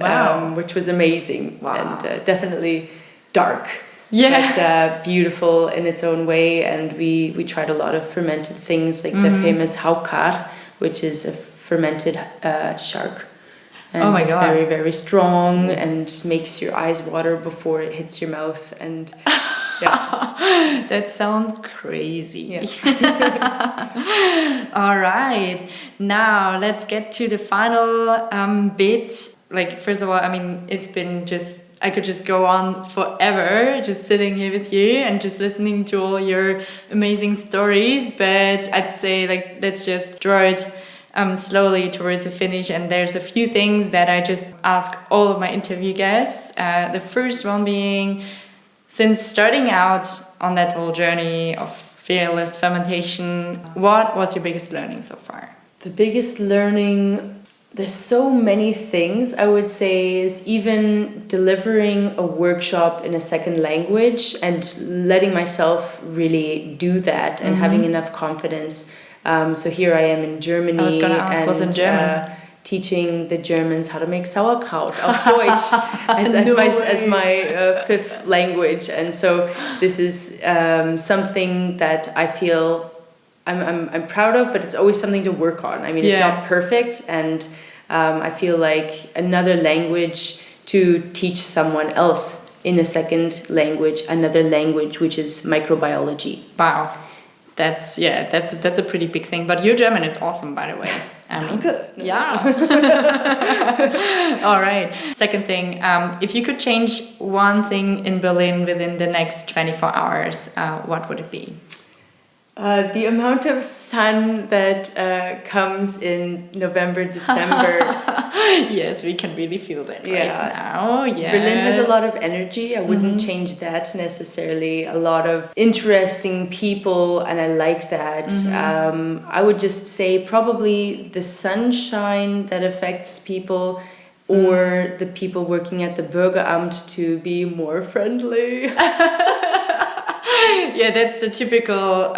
Speaker 2: which was amazing. And definitely dark. But beautiful in its own way. And we tried a lot of fermented things, like the famous haukar, which is a fermented shark. And it's very, very strong and makes your eyes water before it hits your mouth. And
Speaker 3: that sounds crazy. All right, now let's get to the final bit. Like, first of all, I mean, it's been I could just go on forever just sitting here with you and just listening to all your amazing stories, but I'd say like let's just draw it slowly towards the finish. And there's a few things that I just ask all of my interview guests. The first one being, since starting out on that whole journey of fearless fermentation, what was your biggest learning so far?
Speaker 2: The biggest learning There's so many things. I would say is even delivering a workshop in a second language and letting myself really do that and having enough confidence. So here I am in Germany.
Speaker 3: I was going to ask, what's in German?
Speaker 2: Teaching the Germans how to make sauerkraut auf Deutsch as my fifth language. And so this is something that I feel I'm proud of, but it's always something to work on. I mean, it's not perfect, and I feel like another language to teach someone else in a second language, another language, which is microbiology.
Speaker 3: Wow. That's a pretty big thing. But your German is awesome, by the way.
Speaker 2: Danke.
Speaker 3: Yeah. All right. Second thing, if you could change one thing in Berlin within the next 24 hours, what would it be?
Speaker 2: The amount of sun that comes in November, December.
Speaker 3: Yes, we can really feel that right now. Yeah.
Speaker 2: Berlin has a lot of energy. I wouldn't change that necessarily. A lot of interesting people, and I like that. I would just say probably the sunshine that affects people, or the people working at the Bürgeramt to be more friendly.
Speaker 3: Yeah, that's a typical.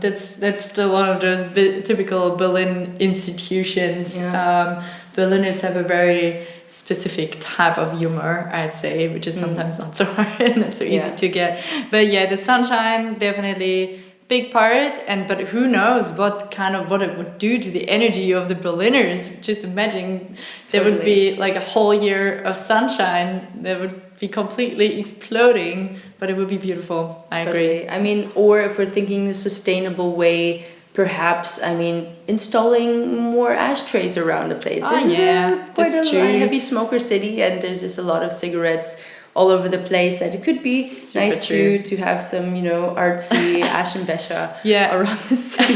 Speaker 3: That's still one of those typical Berlin institutions.
Speaker 2: Yeah.
Speaker 3: Berliners have a very specific type of humor, I'd say, which is sometimes not so hard and not so easy to get. But yeah, the sunshine definitely big part. But who knows what it would do to the energy of the Berliners? Just imagine there would be like a whole year of sunshine. There would be completely exploding, but it would be beautiful. I agree.
Speaker 2: I mean, or if we're thinking the sustainable way, perhaps, I mean, installing more ashtrays around the place.
Speaker 3: Oh, yeah, that's true.
Speaker 2: A heavy smoker city, and there's just a lot of cigarettes all over the place, that it could be nice to have some, artsy Aschenbecher around the city.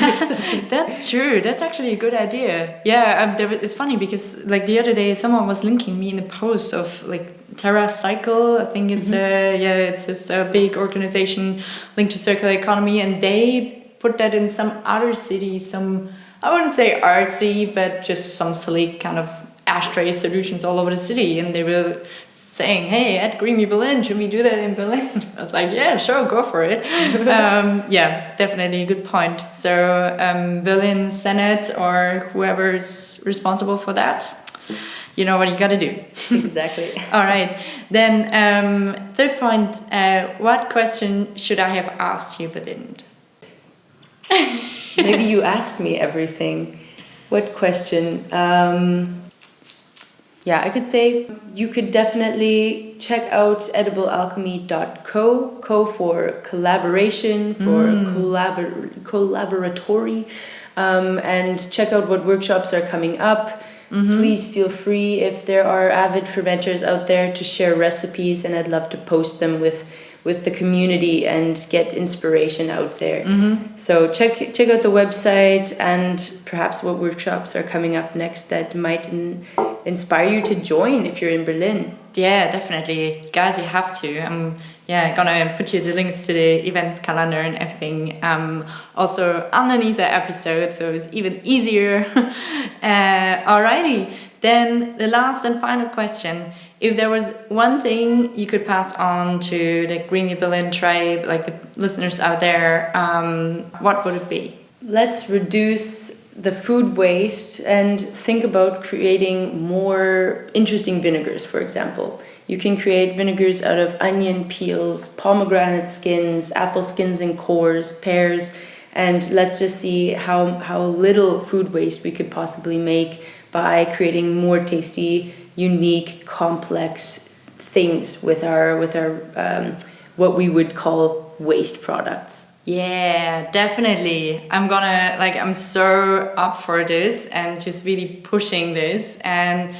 Speaker 3: That's true. That's actually a good idea. Yeah, it's funny because like the other day someone was linking me in a post of like TerraCycle. I think it's it's just a big organization linked to circular economy, and they put that in some other city, I wouldn't say artsy, but just some sleek kind of ashtray solutions all over the city. And they were saying, hey, at Green Berlin, should we do that in Berlin? I was like, yeah, sure, go for it. Yeah, definitely a good point. So Berlin Senate or whoever's responsible for that, you know what you got to do.
Speaker 2: Exactly.
Speaker 3: All right. Then third point, what question should I have asked you but didn't?
Speaker 2: Maybe you asked me everything. What question? I could say you could definitely check out ediblealchemy.co, co for collaboration, for collaboratory, and check out what workshops are coming up. Please feel free, if there are avid fermenters out there, to share recipes, and I'd love to post them with the community and get inspiration out there. So check out the website, and perhaps what workshops are coming up next that might inspire you to join if you're in Berlin.
Speaker 3: Yeah, definitely. Guys, you have to. I'm gonna put you the links to the events calendar and everything also underneath the episode, so it's even easier. Alrighty, then the last and final question. If there was one thing you could pass on to the Green Berlin tribe, like the listeners out there, what would it be?
Speaker 2: Let's reduce the food waste and think about creating more interesting vinegars, for example. You can create vinegars out of onion peels, pomegranate skins, apple skins and cores, pears, and let's just see how little food waste we could possibly make by creating more tasty, unique, complex things with our what we would call waste products.
Speaker 3: Yeah, definitely. I'm so up for this and just really pushing this, and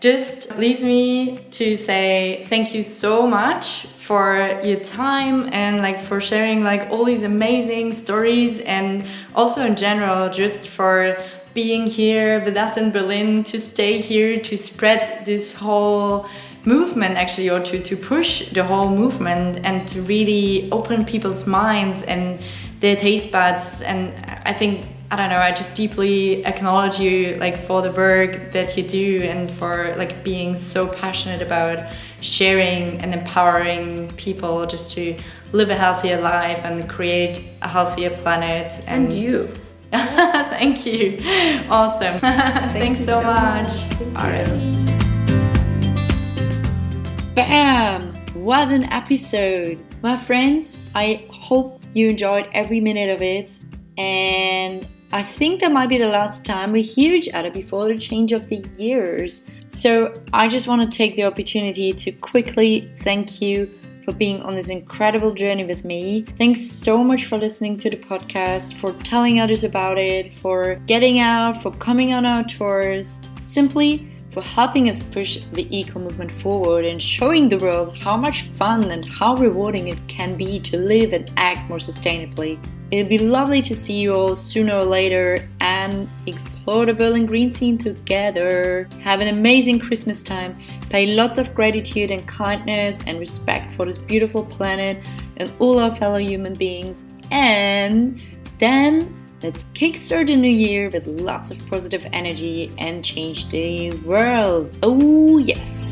Speaker 3: just leaves me to say thank you so much for your time and for sharing all these amazing stories, and also in general just for being here with us in Berlin, to stay here, to spread this whole movement actually, or to push the whole movement and to really open people's minds and their taste buds. And I think I don't know, I just deeply acknowledge you like for the work that you do and for like being so passionate about sharing and empowering people just to live a healthier life and create a healthier planet.
Speaker 2: And you.
Speaker 3: Thank you. Awesome. Thanks so much.
Speaker 1: Bam! What an episode! My friends, I hope you enjoyed every minute of it, and I think that might be the last time we hear each other before the change of the years. So I just want to take the opportunity to quickly thank you for being on this incredible journey with me. Thanks so much for listening to the podcast, for telling others about it, for getting out, for coming on our tours, simply for helping us push the eco movement forward and showing the world how much fun and how rewarding it can be to live and act more sustainably. It'd be lovely to see you all sooner or later and explore the Berlin green scene together. Have an amazing Christmas time. Pay lots of gratitude and kindness and respect for this beautiful planet and all our fellow human beings. And then let's kickstart the new year with lots of positive energy and change the world. Oh yes!